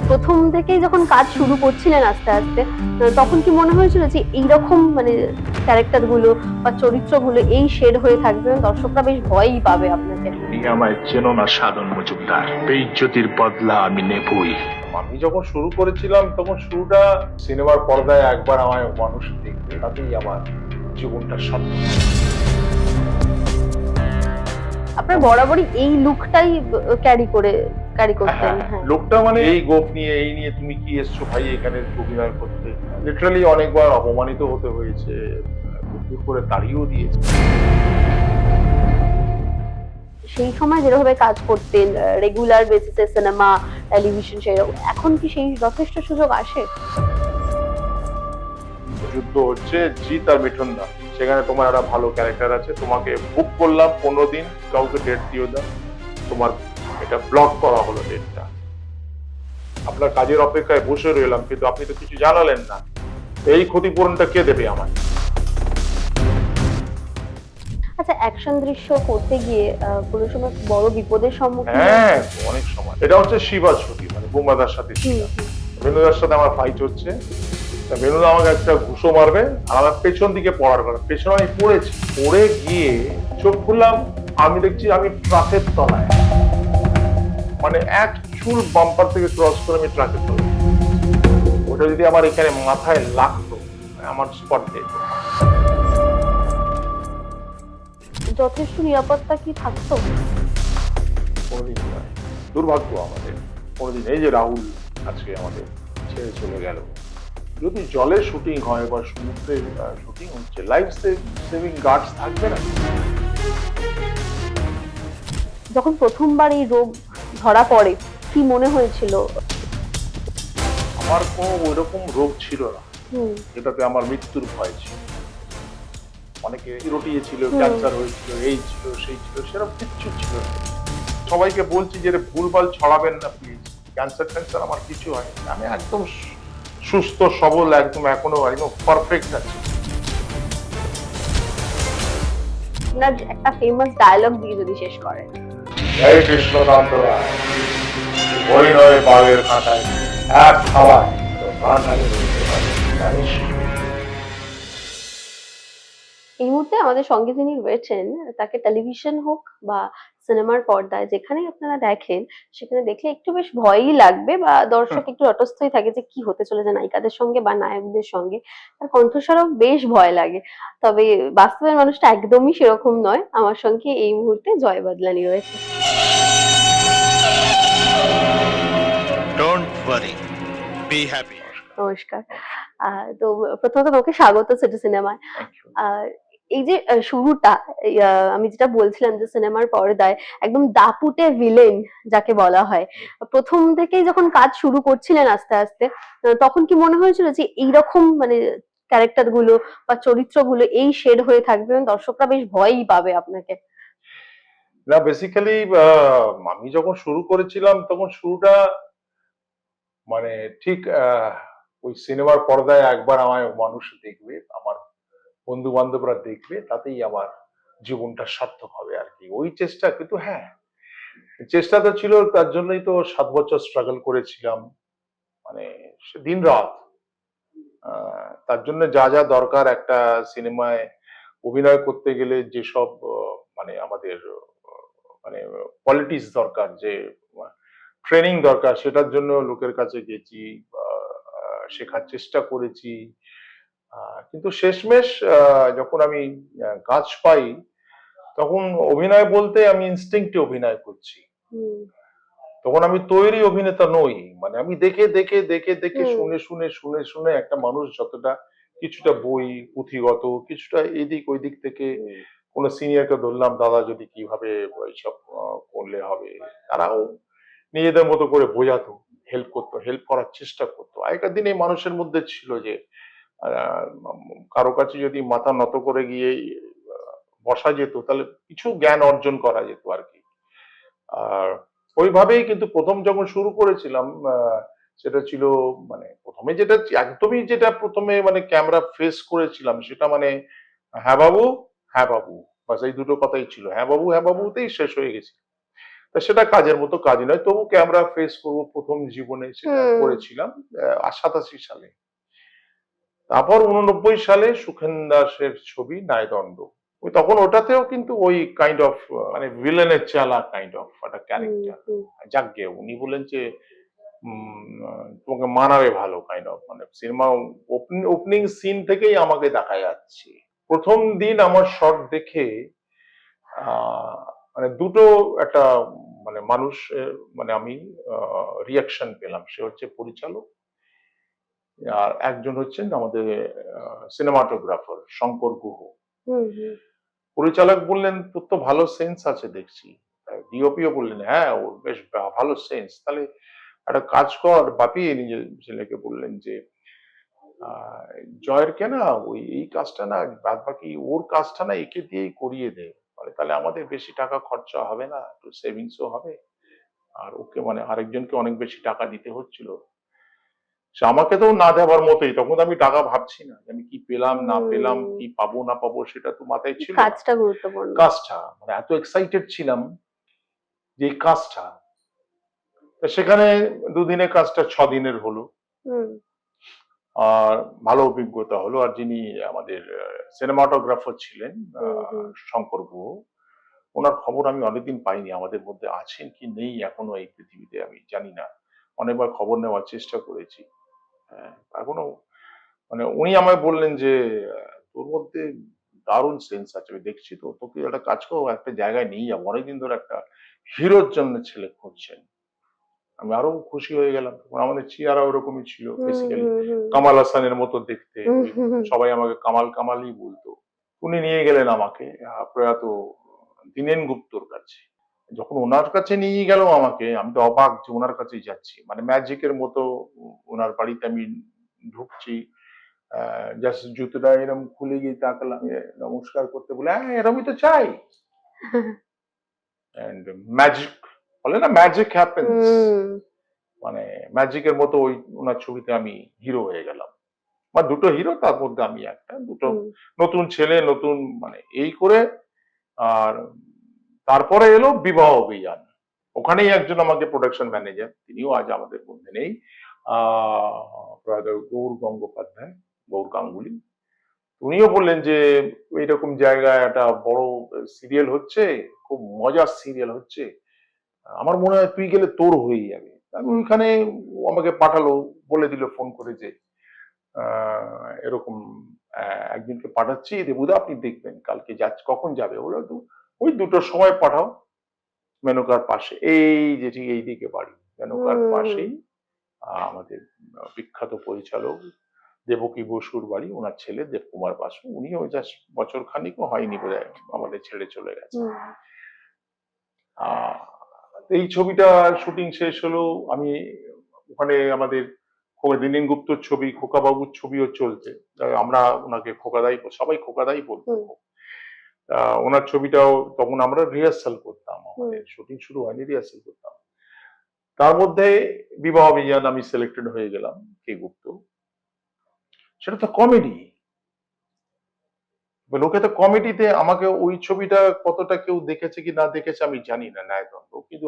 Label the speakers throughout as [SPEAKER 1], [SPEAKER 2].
[SPEAKER 1] প্রথম থেকেই যখন কাজ শুরু করছিলেন আস্তে আস্তে, তখন কি মনে হয়েছিল যে এইরকম মানে ক্যারেক্টার গুলো বা চরিত্রগুলো এই শেড হয়ে থাকবে, দর্শকরা বেশ ভয়ই পাবে আপনাকে?
[SPEAKER 2] তুমি আমায় চেনো না সাধন মজুমদার, বেইজ্জতির বদলা আমি নেবই। আমি যখন শুরু করেছিলাম তখন শুরুটা সিনেমার পর্দায় একবার আমায় মানুষ দেখবে, তাতেই আমার জীবনটা সার্থক।
[SPEAKER 1] আপনার বরাবরই এই লুকটাই ক্যারি করতেন। হ্যাঁ,
[SPEAKER 2] লোকটা মানে এই গোপ নিয়ে এই নিয়ে তুমি কি এসছো ভাই এখানে অভিনয় করতে, লিটারালি অনেকবার অপমানিত হতে হয়েছে, দূর করে তাড়িয়েও দিয়েছে।
[SPEAKER 1] সেই সময় যেভাবে কাজ করতেন, রেগুলার বেসিসে সিনেমা, টেলিভিশন, সেরকম এখন কি সেই যথেষ্ট সুযোগ আসে?
[SPEAKER 2] যুদ্ধ হচ্ছে জিত আর মিঠুন দা, সেখানে তোমার একটা ভালো ক্যারেক্টার আছে, তোমাকে বুক করলাম 15 দিন, কাউকে ডেট দিও না, তোমার এটা ব্লক করা হলো ডেটটা। আপনার কাজের অপেক্ষায় বসে রইলাম, কিন্তু আপনি তো কিছু জানালেন না, এই ক্ষতিপূরণটা কে দেবে আমায়?
[SPEAKER 1] আচ্ছা, অ্যাকশন দৃশ্য করতে গিয়ে কোনো সময় বড় বিপদের সম্মুখীন
[SPEAKER 2] হ্যাঁ,
[SPEAKER 1] হয়েছেন?
[SPEAKER 2] অনেক সময়। এটা হচ্ছে শিবার ছবি, মানে বোমাদার সাথে
[SPEAKER 1] হুম,
[SPEAKER 2] ছিলাম।
[SPEAKER 1] হুম।
[SPEAKER 2] বেনুদার সাথে আমার ফাইট হচ্ছে, তা বেনুদা আমাকে একটা ঘুষো মারবে আর আমার পেছন দিকে পড়ার কথা, পেছনে আমি পড়েছি, পড়ে গিয়ে চোখ খুললাম, আমি দেখছি আমি ট্রাকের তলায়, মানে এক চুল বাম্পার থেকে ক্রস করে আমি ট্রাকের তলায়। ওটা যদি আমার এখানে মাথায় লাগতো, আমার স্পট ডেট।
[SPEAKER 1] যথেষ্ট নিরাপত্তা কি থাকতো?
[SPEAKER 2] কোনোদিন নয়, দুর্ভাগ্য আমাদের কোনোদিন। এই যে রাহুল আজকে আমাদের ছেড়ে চলে গেল, যদি জলে শুটিং হয় বা সমুদ্রে শুটিং হচ্ছে, লাইফ সেভিং গার্ডস থাকবে না?
[SPEAKER 1] যখন প্রথমবার এই রোগ ধরা পড়ে, কি মনে হয়েছিল?
[SPEAKER 2] আমার কোনো ওইরকম রোগ ছিল না
[SPEAKER 1] হুম,
[SPEAKER 2] যেটাতে আমার মৃত্যুর ভয় ছিল। অনেকে রটিয়েছিল,
[SPEAKER 1] হুম।
[SPEAKER 2] ক্যান্সার হয়েছিল, এই ছিল সেই ছিল, সেরকম কিচ্ছু ছিল না। সবাইকে বলছি যে ভুলভাল ছড়াবেন না প্লিজ, ক্যান্সার ট্যান্সার আমার কিছু হয়, আমি একদম সুস্থ সবল, একদম এখনো একদম পারফেক্ট আছি।
[SPEAKER 1] আপনার একটা ফেমাস ডায়লগ দিয়ে যদি শেষ করেন।
[SPEAKER 2] জয় কৃষ্ণকান্ত রায়, হরিণয় বাঘের কাঁটায় এক খাওয়ায় তো প্রাণ হারিয়ে দিতে পারে, জানিস?
[SPEAKER 1] এই মুহূর্তে আমাদের সঙ্গে যিনি রয়েছেন, তাকে টেলিভিশন হোক বা সিনেমার পর্দায় যেখানেই আপনারা দেখেন, সেখানে দেখলে একটু বেশ ভয়ই লাগবে বা দর্শক একটু তটস্থই থাকে যে কি হতে চলেছে নায়িকাদের সঙ্গে বা নায়কদের সঙ্গে। তার কণ্ঠস্বরও বেশ ভয় লাগে। তবে বাস্তবের মানুষটা একদমই সেরকম নয়। আমার সঙ্গে এই মুহূর্তে জয় বাদলানি রয়েছে।
[SPEAKER 3] Don't worry, be happy.
[SPEAKER 1] নমস্কার। তো প্রথমত তোমাকে স্বাগত সিটি সিনেমায়।
[SPEAKER 2] Thank you.
[SPEAKER 1] আর এই যে শুরুটা, আমি যেটা বলছিলাম যে সিনেমার পর্দায় একদম দাপুটে ভিলেন যাকে বলা হয়, প্রথম থেকেই যখন কাজ শুরু করছিলেন আস্তে আস্তে, তখন কি মনে হয়েছিল যে এইরকম মানে ক্যারেক্টার গুলো বা চরিত্রগুলো এই শেড হয়ে থাকবে এবং দর্শকরা বেশ ভয়ই পাবে আপনাকে?
[SPEAKER 2] না, বেসিক্যালি আমি যখন শুরু করেছিলাম তখন শুরুটা মানে ঠিক ওই সিনেমার পর্দায় একবার আমায় মানুষ দেখবে, আমার বন্ধু বান্ধবরা দেখবে, তাতেই আমার জীবনটা সার্থক হবে আর কি, ওই চেষ্টা। কিন্তু হ্যাঁ, চেষ্টা তো ছিল, তার জন্যই তো 7 বছর স্ট্রাগল করেছিলাম, মানে সে দিন রাত। তার জন্য যা যা দরকার একটা সিনেমায় অভিনয় করতে গেলে, যেসব মানে আমাদের মানে কোয়ালিটিস দরকার, যে ট্রেনিং দরকার, সেটার জন্য লোকের কাছে গেছি, শেখার চেষ্টা করেছি। কিন্তু শেষমেশ যখন আমি কাজ পাই, তখন অভিনয় বলতে আমি ইনস্টিংক্টে অভিনয় করছি,
[SPEAKER 1] হুম,
[SPEAKER 2] তখন আমি তৈরি অভিনেতা নই। মানে আমি দেখে দেখে দেখে দেখে
[SPEAKER 1] হুম,
[SPEAKER 2] শুনে শুনে শুনে শুনে একটা মানুষ যতটা, কিছুটা বই পুঁথিগত, কিছুটা এদিক ওই দিক থেকে
[SPEAKER 1] হুম।
[SPEAKER 2] কোনো সিনিয়রকে ধরলাম, দাদা যদি কিভাবে এইসব করলে হবে, তারাও নিজেদের মতো করে বোঝাতো, হেল্প করতো, হেল্প করার চেষ্টা করতো। আগেকার দিনে মানুষের মধ্যে ছিল যে আহ, কারো কাছে যদি মাথা নত করে গিয়ে বসা যেত, তাহলে কিছু জ্ঞান অর্জন করা যেত আর কি। আর ওইভাবেই কিন্তু প্রথম যখন শুরু করেছিলাম, সেটা ছিল মানে প্রথমে যেটা একদমই, যেটা প্রথমে মানে ক্যামেরা ফেস করেছিলাম, সেটা মানে হ্যাঁ বাবু, হ্যাঁ বাবু, বাস এই দুটো কথাই ছিল, হ্যাঁ বাবু হ্যাঁ বাবুতেই শেষ হয়ে গেছে। তা সেটা কাজের মতো কাজ নয়, তবু ক্যামেরা ফেস করবো প্রথম জীবনে, সেটা
[SPEAKER 1] হুম।
[SPEAKER 2] করেছিলাম 87 সালে। তারপর 89 সালে সুখেন দাসের ছবি ন্যায়দণ্ড। ওই তখন ওটাতেও কিন্তু ওই কাইন্ড অফ মানে ভিলেনের চালা কাইন্ড অফ একটা
[SPEAKER 1] হুম,
[SPEAKER 2] ক্যারেক্টার।
[SPEAKER 1] হুম,
[SPEAKER 2] যাকগে উনি বললেন যে তোমাকে মানাবে ভালো কাইন্ড অফ, মানে সিনেমা ওপেনিং সিন থেকেই আমাকে দেখা যাচ্ছে। প্রথম দিন আমার শট দেখে আহ, মানে দুটো একটা মানে মানুষ মানে আমি রিয়াকশন পেলাম। সে হচ্ছে পরিচালক, আর একজন হচ্ছেন আমাদের সিনেমাটোগ্রাফার শঙ্কর গুহ।
[SPEAKER 1] হুম, হুম,
[SPEAKER 2] পরিচালক বললেন তোর তো ভালো সেন্স আছে দেখছি, ডিওপিও বললেন হ্যাঁ ওর বেশ ভালো সেন্স, তাহলে একটা কাজ কর। বাপি নিজের ছেলেকে বললেন যে আহ, জয়ের কে না ওই এই কাজটা না, বাদ বাকি ওর কাজটা না একে দিয়েই করিয়ে দে, মানে তাহলে আমাদের বেশি টাকা খরচা হবে না, একটু সেভিংসও হবে। আর ওকে মানে আরেকজনকে অনেক বেশি টাকা দিতে হচ্ছিল, সে আমাকে তো না দেওয়ার মতোই। তখন তো আমি টাকা ভাবছি না যে আমি কি পেলাম না পেলাম,
[SPEAKER 1] হুম।
[SPEAKER 2] কি পাবো না পাবো, সেটা তো মাথায় ছিল না।
[SPEAKER 1] কাজটা গুরুত্বপূর্ণ।
[SPEAKER 2] কাজটা মানে এত এক্সাইটেড ছিলাম যে এই কাজটা, তা সেখানে দুদিনের কাজটা 6 দিনের হলো।
[SPEAKER 1] হুম,
[SPEAKER 2] আর ভালো অভিজ্ঞতা হলো। আর যিনি আমাদের সিনেমাটোগ্রাফার ছিলেন
[SPEAKER 1] হুম, হুম,
[SPEAKER 2] শঙ্কর গুহ, ওনার খবর আমি অনেকদিন পাইনি, আমাদের মধ্যে আছেন কি নেই এখনো এই পৃথিবীতে আমি জানি না। অনেকবার খবর নেওয়ার চেষ্টা করেছি, হ্যাঁ, এখনো মানে উনি আমায় বললেন যে তোর মধ্যে দারুণ সেন্স আছে, আমি দেখছি তো, তোকে একটা কাজ করো, একটা জায়গায় নিয়ে যাবো, অনেকদিন ধরে একটা হিরোর জন্য ছেলে খুঁজছেন। আমি আরো খুশি হয়ে গেলাম। তখন আমাদের চেহারা ওরকমই ছিল
[SPEAKER 1] হুম,
[SPEAKER 2] বেসিক্যালি,
[SPEAKER 1] হুম, হুম,
[SPEAKER 2] কামাল হাসানের মতো দেখতে।
[SPEAKER 1] হুম,
[SPEAKER 2] ওই
[SPEAKER 1] হুম, হুম,
[SPEAKER 2] সবাই আমাকে কামাল কামালই বলতো। উনি নিয়ে গেলেন আমাকে প্রয়াত দীনেন গুপ্তর কাছে। যখন ওনার কাছে নিয়ে গেল আমাকে, আমি তো অবাক যে ওনার কাছেই যাচ্ছি, মানে ম্যাজিকের মতো। ওনার বাড়িতে আমি ঢুকছি, জাস্ট জুতোটা এরকম খুলে গিয়ে তাকালাম, নমস্কার করতে বলে হ্যাঁ এরকমই তো চাই। এন্ড ম্যাজিক, বলে না ম্যাজিক হ্যাপেন্স,
[SPEAKER 1] হুম,
[SPEAKER 2] মানে ম্যাজিকের মতো ওই ওনার ছবিতে আমি হিরো হয়ে গেলাম। বা দুটো হিরো, তার মধ্যে আমি একটা, দুটো
[SPEAKER 1] হুম,
[SPEAKER 2] নতুন ছেলে, নতুন মানে এই করে। আর তারপরে এলো বিবাহ অভিযান। ওখানেই একজন আমাকে প্রোডাকশন ম্যানেজার, তিনিও আজ আমাদের মধ্যে নেই, প্রয়াত গৌর গঙ্গোপাধ্যায়, গৌর গাঙ্গুলি। উনিও বললেন যে এইরকম জায়গায় একটা বড় সিরিয়াল হচ্ছে, খুব মজার সিরিয়াল হচ্ছে, আমার মনে হয় তুই গেলে তোর হয়ে যাবে। আমি ওইখানে, ও আমাকে পাঠালো, বলে দিল ফোন করে যে এরকম একজনকে পাঠাচ্ছি দেবুদা, আপনি দেখবেন কালকে যাচ্ছে, কখন যাবে? বলে তো ওই দুটোর সময় পাঠাও, মেনকার পাশে, এই যে ঠিক এইদিকে বাড়ি, মেনকার
[SPEAKER 1] হুম,
[SPEAKER 2] পাশেই আমাদের বিখ্যাত পরিচালক দেবকী বসুর বাড়ি, ওনার ছেলে দেবকুমার বাসু, উনিও জাস্ট বছর খানিকও হয়নি বোধহয় আমাদের ছেড়ে চলে গেছে।
[SPEAKER 1] হুম,
[SPEAKER 2] আহ, এই ছবিটা শুটিং শেষ হলো। আমি ওখানে আমাদের দীনেন গুপ্তর ছবি, খোকাবাবুর ছবিও চলছে, আমরা ওনাকে খোকাদাই, সবাই খোকাদাই বলতো।
[SPEAKER 1] হুম,
[SPEAKER 2] ওনার ছবিটাও তখন আমরা রিহার্সাল করতাম,
[SPEAKER 1] হুম,
[SPEAKER 2] আমাদের শুটিং শুরু হয়নি, রিহার্সাল করতাম। তার মধ্যে বিবাহ অভিযান আমি সিলেক্টেড হয়ে গেলাম, কে গুপ্ত। সেটা তো কমেডি, লোকে তো কমেডিতে আমাকে, ওই ছবিটা কতটা কেউ দেখেছে কি না দেখেছে আমি জানি না, ন্যায়দণ্ড, কিন্তু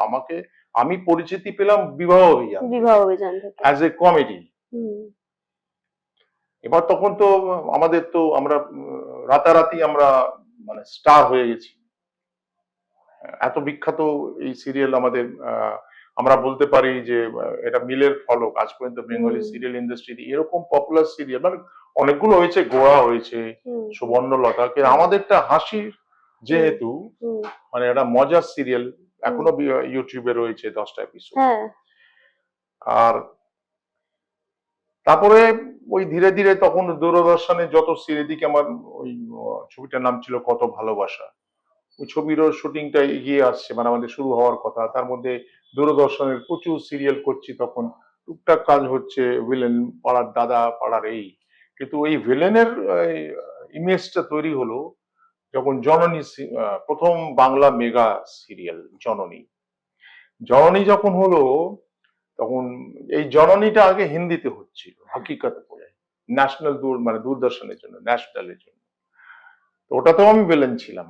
[SPEAKER 2] আমাকে আমি পরিচিতি পেলাম বিবাহ অভিযান
[SPEAKER 1] বিবাহ
[SPEAKER 2] থেকে,
[SPEAKER 1] অভিযান থেকে।
[SPEAKER 2] As a comedy.
[SPEAKER 1] হুম,
[SPEAKER 2] এবার তখন তো আমাদের তো আমরা রাতারাতি আমরা মানে স্টার হয়ে গেছি, এত বিখ্যাত এই সিরিয়াল আমাদের। আমরা বলতে পারি যে এটা মিলের ফলক আজ পর্যন্ত বেঙ্গলি
[SPEAKER 1] হুম,
[SPEAKER 2] সিরিয়াল ইন্ডাস্ট্রিতে এরকম পপুলার সিরিয়াল, মানে অনেকগুলো হয়েছে, গোড়া হয়েছে,
[SPEAKER 1] হুম,
[SPEAKER 2] সুবর্ণলতা, কিন্তু
[SPEAKER 1] হুম,
[SPEAKER 2] আমাদেরটা হাসির,
[SPEAKER 1] হুম,
[SPEAKER 2] যেহেতু
[SPEAKER 1] হুম,
[SPEAKER 2] মানে একটা মজার সিরিয়াল,
[SPEAKER 1] হুম,
[SPEAKER 2] এখনো ইউটিউবে রয়েছে 10টা এপিসোড।
[SPEAKER 1] হ্যাঁ,
[SPEAKER 2] আর তারপরে ওই ধীরে ধীরে তখন দূরদর্শনে যত সিরিদিকে আমার ওই ছবিটার নাম ছিল কত ভালোবাসা, ওই ছবিরও শুটিংটা এগিয়ে আসছে, মানে আমাদের শুরু হওয়ার কথা। তার মধ্যে দূরদর্শনের প্রচুর সিরিয়াল করছি তখন, টুকটাক কাজ হচ্ছে, ভিলেন, পাড়ার দাদা, পাড়ার এই। কিন্তু ওই ভিলেনের ইমেজটা তৈরি হলো যখন জননী প্রথম বাংলা মেগা সিরিয়াল জননী। জননী যখন হলো, তখন এই জননীটা আগে হিন্দিতে হচ্ছিল হাকিকত পড়ে, ন্যাশনাল দূর মানে দূরদর্শনের জন্য, ন্যাশনালের জন্য। তো ওটাতেও আমি ভিলেন ছিলাম।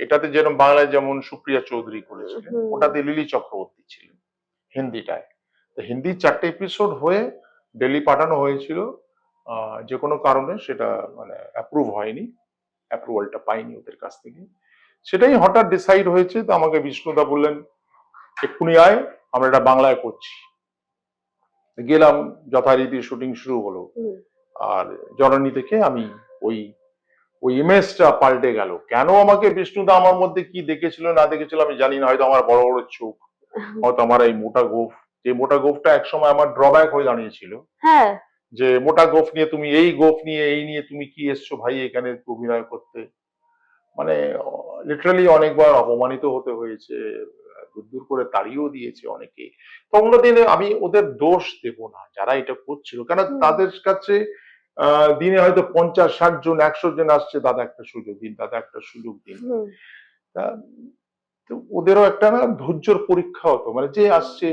[SPEAKER 2] এটাতে যেরকম বাংলায় যেমন সুপ্রিয়া চৌধুরী করেছিলেন,
[SPEAKER 1] হুম
[SPEAKER 2] ওটাতে লিলি চক্রবর্তী ছিলেন হিন্দিটায়। তো হিন্দি 4টে এপিসোড হয়ে দিল্লি পাঠানো হয়েছিল। যে কোনো কারণে সেটা মানে অ্যাপ্রুভ হয়নি, অ্যাপ্রুভালটা পাইনি ওদের কাছ থেকে। সেটাই হঠাৎ ডিসাইড হয়েছে। তো আমাকে বিষ্ণুদা বললেন, এক্ষুনি আয়, আমরা এটা বাংলায় করছি। গেলাম, যথারীতি শুটিং শুরু হলো।
[SPEAKER 1] হুম
[SPEAKER 2] আর জননী থেকে আমি ওই ওই ইমেজটা পাল্টে গেল। কেন আমাকে বিষ্ণুদা আমার মধ্যে কি দেখেছিল না দেখেছিল আমি জানি না। হয়তো আমার বড় বড় চোখ, হয়তো আমার এই মোটা গোঁফ, যে মোটা গোঁফটা একসময় আমার ড্রব্যাক হয়ে দাঁড়িয়েছিল,
[SPEAKER 1] হ্যাঁ
[SPEAKER 2] যে মোটা গোঁফ নিয়ে তুমি এই গোঁফ নিয়ে এই নিয়ে তুমি কি এসছো ভাই এখানে অভিনয় করতে। মানে লিটারালি অনেকবার অপমানিত হতে হয়েছে, দূর দূর করে তাড়িয়েও দিয়েছে অনেকে। তো ওগুলো দিনে আমি ওদের দোষ দেব না যারা এটা করছিল, কেন
[SPEAKER 1] হুম
[SPEAKER 2] তাদের কাছে দিনে হয়তো 50-60 জন 100 জন আসছে, দাদা একটা সুযোগ দিন, দাদা একটা সুযোগ দিন।
[SPEAKER 1] হুম
[SPEAKER 2] তা তো ওদেরও একটা না ধৈর্যের পরীক্ষা হতো, মানে যে আসছে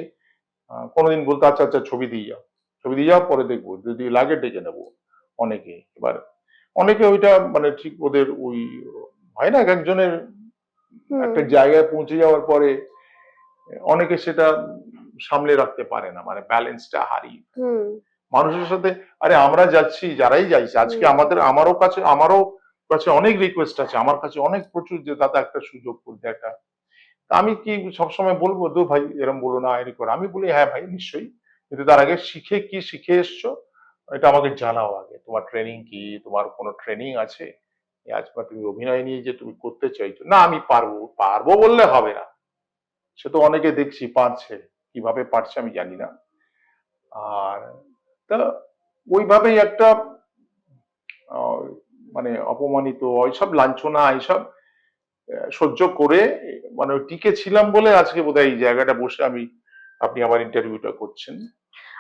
[SPEAKER 2] কোনোদিন বলতো আচ্ছা আচ্ছা ছবি দিয়ে যাও, ছবি দিয়ে যাও পরে দেখবো, যদি লাগে ডেকে নেবো। অনেকে এবার অনেকে ওইটা মানে ঠিক ওদের ওই হয় না এক একজনের
[SPEAKER 1] হুম
[SPEAKER 2] একটা জায়গায় পৌঁছে যাওয়ার পরে অনেকে সেটা সামলে রাখতে পারে না, মানে ব্যালেন্সটা হারিয়ে
[SPEAKER 1] হুম
[SPEAKER 2] মানুষের সাথে। আরে আমরা যাচ্ছি, যারাই যাইছে আজকে
[SPEAKER 1] হুম
[SPEAKER 2] আমারও কাছে অনেক রিকোয়েস্ট আছে, আমার কাছে অনেক প্রচুর, যে দাদা একটা সুযোগ করতে একটা। তা আমি কি সবসময় বলবো দু ভাই এরম বলো না এরকম করে? আমি বলি হ্যাঁ ভাই নিশ্চয়ই, কিন্তু তার আগে শিখে এসছো এটা আমাকে জানাও আগে। তোমার ট্রেনিং কি, তোমার কোনো ট্রেনিং আছে? আজ বা তুমি অভিনয় নিয়ে যে তুমি করতে চাইছো, না আমি পারবো পারবো বললে হবে না। সে তো অনেকে দেখছি পারছে, কিভাবে পারছে আমি জানি না। আর তা ওইভাবেই একটা আহ, মানে অপমানিত এইসব লাঞ্ছনা এইসব সহ্য করে মানে টিকে ছিলাম বলে আজকে বোধহয় এই জায়গাটা বসে আপনি আমার ইন্টারভিউটা করছেন।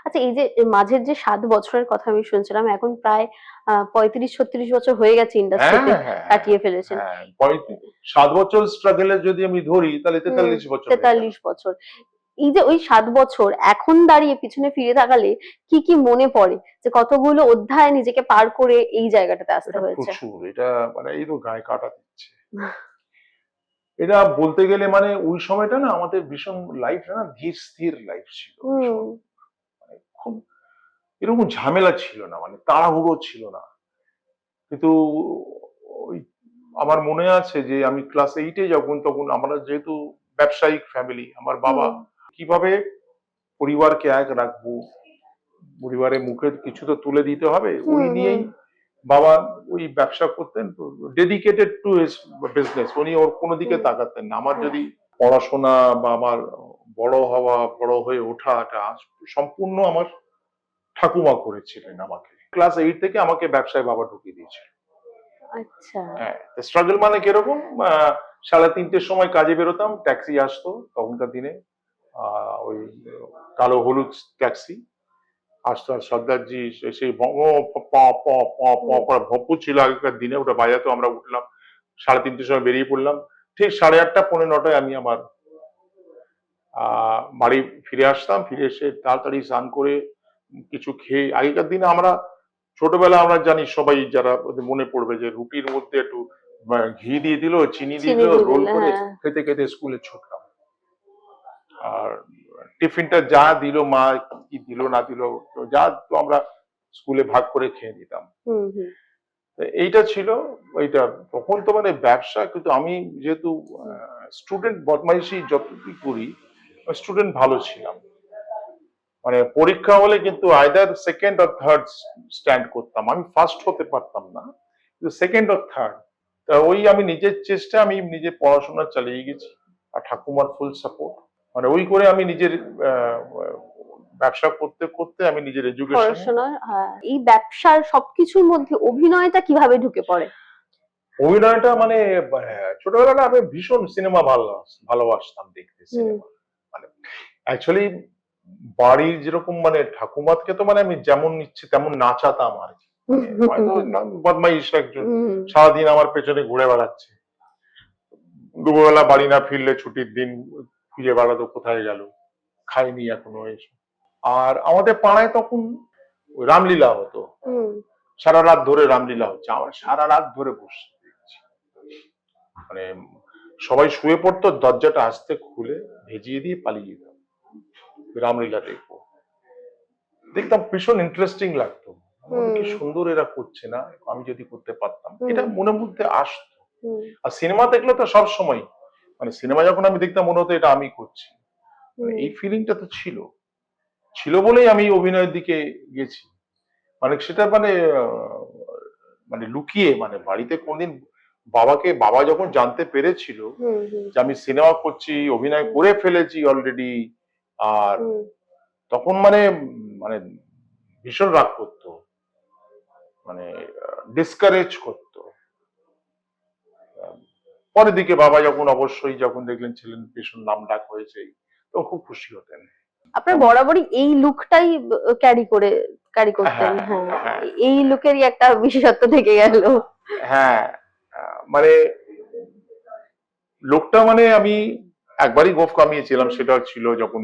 [SPEAKER 1] আচ্ছা, এই যে মাঝের যে 7 বছরের কথা আমি শুনছিলাম, এখন প্রায় 35-36 বছর হয়ে গেছে
[SPEAKER 2] হ্যাঁ
[SPEAKER 1] ইন্ডাস্ট্রিতে
[SPEAKER 2] হ্যাঁ
[SPEAKER 1] কাটিয়ে ফেলেছেন।
[SPEAKER 2] হ্যাঁ 7 বছর স্ট্রাগলের যদি আমি ধরি তাহলে
[SPEAKER 1] হুম
[SPEAKER 2] 43 বছর হয়ে গেল।
[SPEAKER 1] 43 বছর। এই যে ওই 7 বছর এখন দাঁড়িয়ে পিছনে ফিরে তাকালে কি কি মনে পড়ে, যে কতগুলো অধ্যায় নিজেকে পার করে এই জায়গাটাতে আসতে
[SPEAKER 2] এটা
[SPEAKER 1] হয়েছে?
[SPEAKER 2] প্রচুর, এটা মানে এই তো গায়ে কাটা দিচ্ছে। এটা বলতে গেলে মানে ওই সময়টা না আমাদের ভীষণ লাইফ না ধীর স্থির লাইফ ছিল
[SPEAKER 1] হুম
[SPEAKER 2] ভীষণ। মানে খুব এরকম ঝামেলা ছিল না, মানে তাড়াহুড়ো ছিল না। কিন্তু ওই আমার মনে আছে যে আমি ক্লাস 8-এ যখন, তখন আমরা যেহেতু ব্যবসায়িক ফ্যামিলি, আমার বাবা
[SPEAKER 1] হুম
[SPEAKER 2] কিভাবে পরিবারকে এক রাখবো, পরিবারের মুখে কিছু তো তুলে দিতে হবে, ওই
[SPEAKER 1] হুম হুম
[SPEAKER 2] নিয়েই বাবা ওই ব্যবসা করতেন। তো ডেডিকেটেড টু হিজ বিজনেস, উনি ওর কোনো দিকে
[SPEAKER 1] হুম
[SPEAKER 2] তাকাতেন না। আমার
[SPEAKER 1] হুম
[SPEAKER 2] যদি পড়াশোনা বা আমার বড় হওয়া, বড় হয়ে ওঠাটা সম্পূর্ণ আমার ঠাকুমা করেছিলেন আমাকে। ক্লাস 8 থেকে আমাকে ব্যবসায় বাবা ঢুকিয়ে দিয়েছিল।
[SPEAKER 1] আচ্ছা
[SPEAKER 2] হ্যাঁ, স্ট্রাগল মানে কিরকম, 3:30-র সময় কাজে বেরোতাম, ট্যাক্সি আসতো তখনকার দিনে, ওই কালো হলুদ ট্যাক্সি আসতো, আর সর্দারজি সেই প প প প প
[SPEAKER 1] হুম
[SPEAKER 2] করে ভপ্পু ছিল আগেকার দিনে, ওটা বাজাতো, আমরা উঠলাম 3:30-র সময় বেরিয়ে পড়লাম। ঠিক 8:30 পৌনে 9টায় আমি আমার বাড়ি ফিরে আসতাম। ফিরে এসে তাড়াতাড়ি স্নান করে কিছু খেয়ে, আগেকার দিনে আমরা ছোটবেলা আমরা জানি সবাই যারা ওদের মনে পড়বে যে রুটির মধ্যে একটু ঘি দিয়ে দিল, চিনি দিয়ে
[SPEAKER 1] চিনি
[SPEAKER 2] দিল,
[SPEAKER 1] দিয়ে
[SPEAKER 2] রোল
[SPEAKER 1] দিলে,
[SPEAKER 2] করে
[SPEAKER 1] হ্যাঁ।
[SPEAKER 2] খেতে খেতে স্কুলে ছুটলাম। আর টিফিনটা যা দিল মা, কি দিল না দিল, তো যা তো আমরা স্কুলে ভাগ করে খেয়ে নিতাম।
[SPEAKER 1] হুম হুম
[SPEAKER 2] তো এইটা ছিল ওইটা। তখন তো মানে ব্যবসা, কিন্তু আমি যেহেতু
[SPEAKER 1] হুম
[SPEAKER 2] স্টুডেন্ট, বদমাইশি যতটুকু করি, স্টুডেন্ট ভালো ছিলাম। মানে পরীক্ষা হলে কিন্তু either second or third stand করতাম, আমি ফার্স্ট হতে পারতাম না, কিন্তু সেকেন্ড অর থার্ড। তা ওই আমি নিজের চেষ্টা, আমি নিজে পড়াশোনা চালিয়ে গেছি, আর ঠাকুমার ফুল সাপোর্ট। মানে ওই করে আমি নিজের আহ, ব্যবসা করতে করতে আমি নিজের এডুকেশনে।
[SPEAKER 1] পড়াশোনার, হ্যাঁ, এই ব্যবসার সবকিছুর মধ্যে অভিনয়টা কিভাবে ঢুকে পড়ে?
[SPEAKER 2] অভিনয়টা মানে ছোটবেলাটা আমি ভীষণ সিনেমা ভালোবাসতাম দেখতে,
[SPEAKER 1] হুম
[SPEAKER 2] সিনেমা মানে অ্যাকচুয়ালি বাড়ির যেরকম মানে ঠাকুমাকে তো মানে আমি যেমন ইচ্ছে তেমন নাচাতাম আর কি। মানে হয়তো বদমাইশ একজন,
[SPEAKER 1] হুম
[SPEAKER 2] সারাদিন আমার পেছনে ঘুরে বেড়াচ্ছে, দুপুরবেলা বাড়ি না ফিরলে ছুটির দিন খুঁজে বেড়াতো কোথায় গেল, খাইনি এখনো এসে। আর আমাদের পাড়ায় তখন ওই রামলীলা হতো,
[SPEAKER 1] হুম
[SPEAKER 2] সারা রাত ধরে রামলীলা হচ্ছে, আমার সারা রাত ধরে বসে দেখছি। মানে সবাই শুয়ে পড়তো, দরজাটা আস্তে খুলে ভেজিয়ে দিয়ে পালিয়ে যেতাম, রামলীলা দেখবো। দেখতাম ভীষণ ইন্টারেস্টিং লাগতো, কি সুন্দর এরা করছে না, আমি যদি করতে পারতাম, এটা মনের মধ্যে আসতো। আর সিনেমা দেখলে তো সব সময়, মানে সিনেমা যখন আমি দেখতাম মনে হতো এটা আমি করছি, মানে এই ফিলিংটা তো ছিল ছিল বলেই আমি অভিনয়ের দিকে গেছি। মানে সেটা মানে মানে লুকিয়ে, মানে বাড়িতে কোনদিন বাবা যখন জানতে পেরেছিল যে আমি সিনেমা করছি, অভিনয় করে ফেলেছি অলরেডি, আর তখন মানে মানে ভীষণ রাগ করতো, মানে ডিসকারেজ করতো। পরের দিকে বাবা যখন অবশ্যই যখন দেখলেন ছেলের ভীষণ নাম ডাক হয়েছে, তখন খুব খুশি হতেন।
[SPEAKER 1] আপনার বরাবরই এই লুকটাই ক্যারি করতেন।
[SPEAKER 2] হ্যাঁ,
[SPEAKER 1] হ্যাঁ,
[SPEAKER 2] হ্যাঁ,
[SPEAKER 1] এই লুকেরই একটা বিশেষত্ব থেকে গেল।
[SPEAKER 2] হ্যাঁ, মানে লোকটা, মানে আমি একবারই গোঁফ কামিয়েছিলাম, সেটা ছিল যখন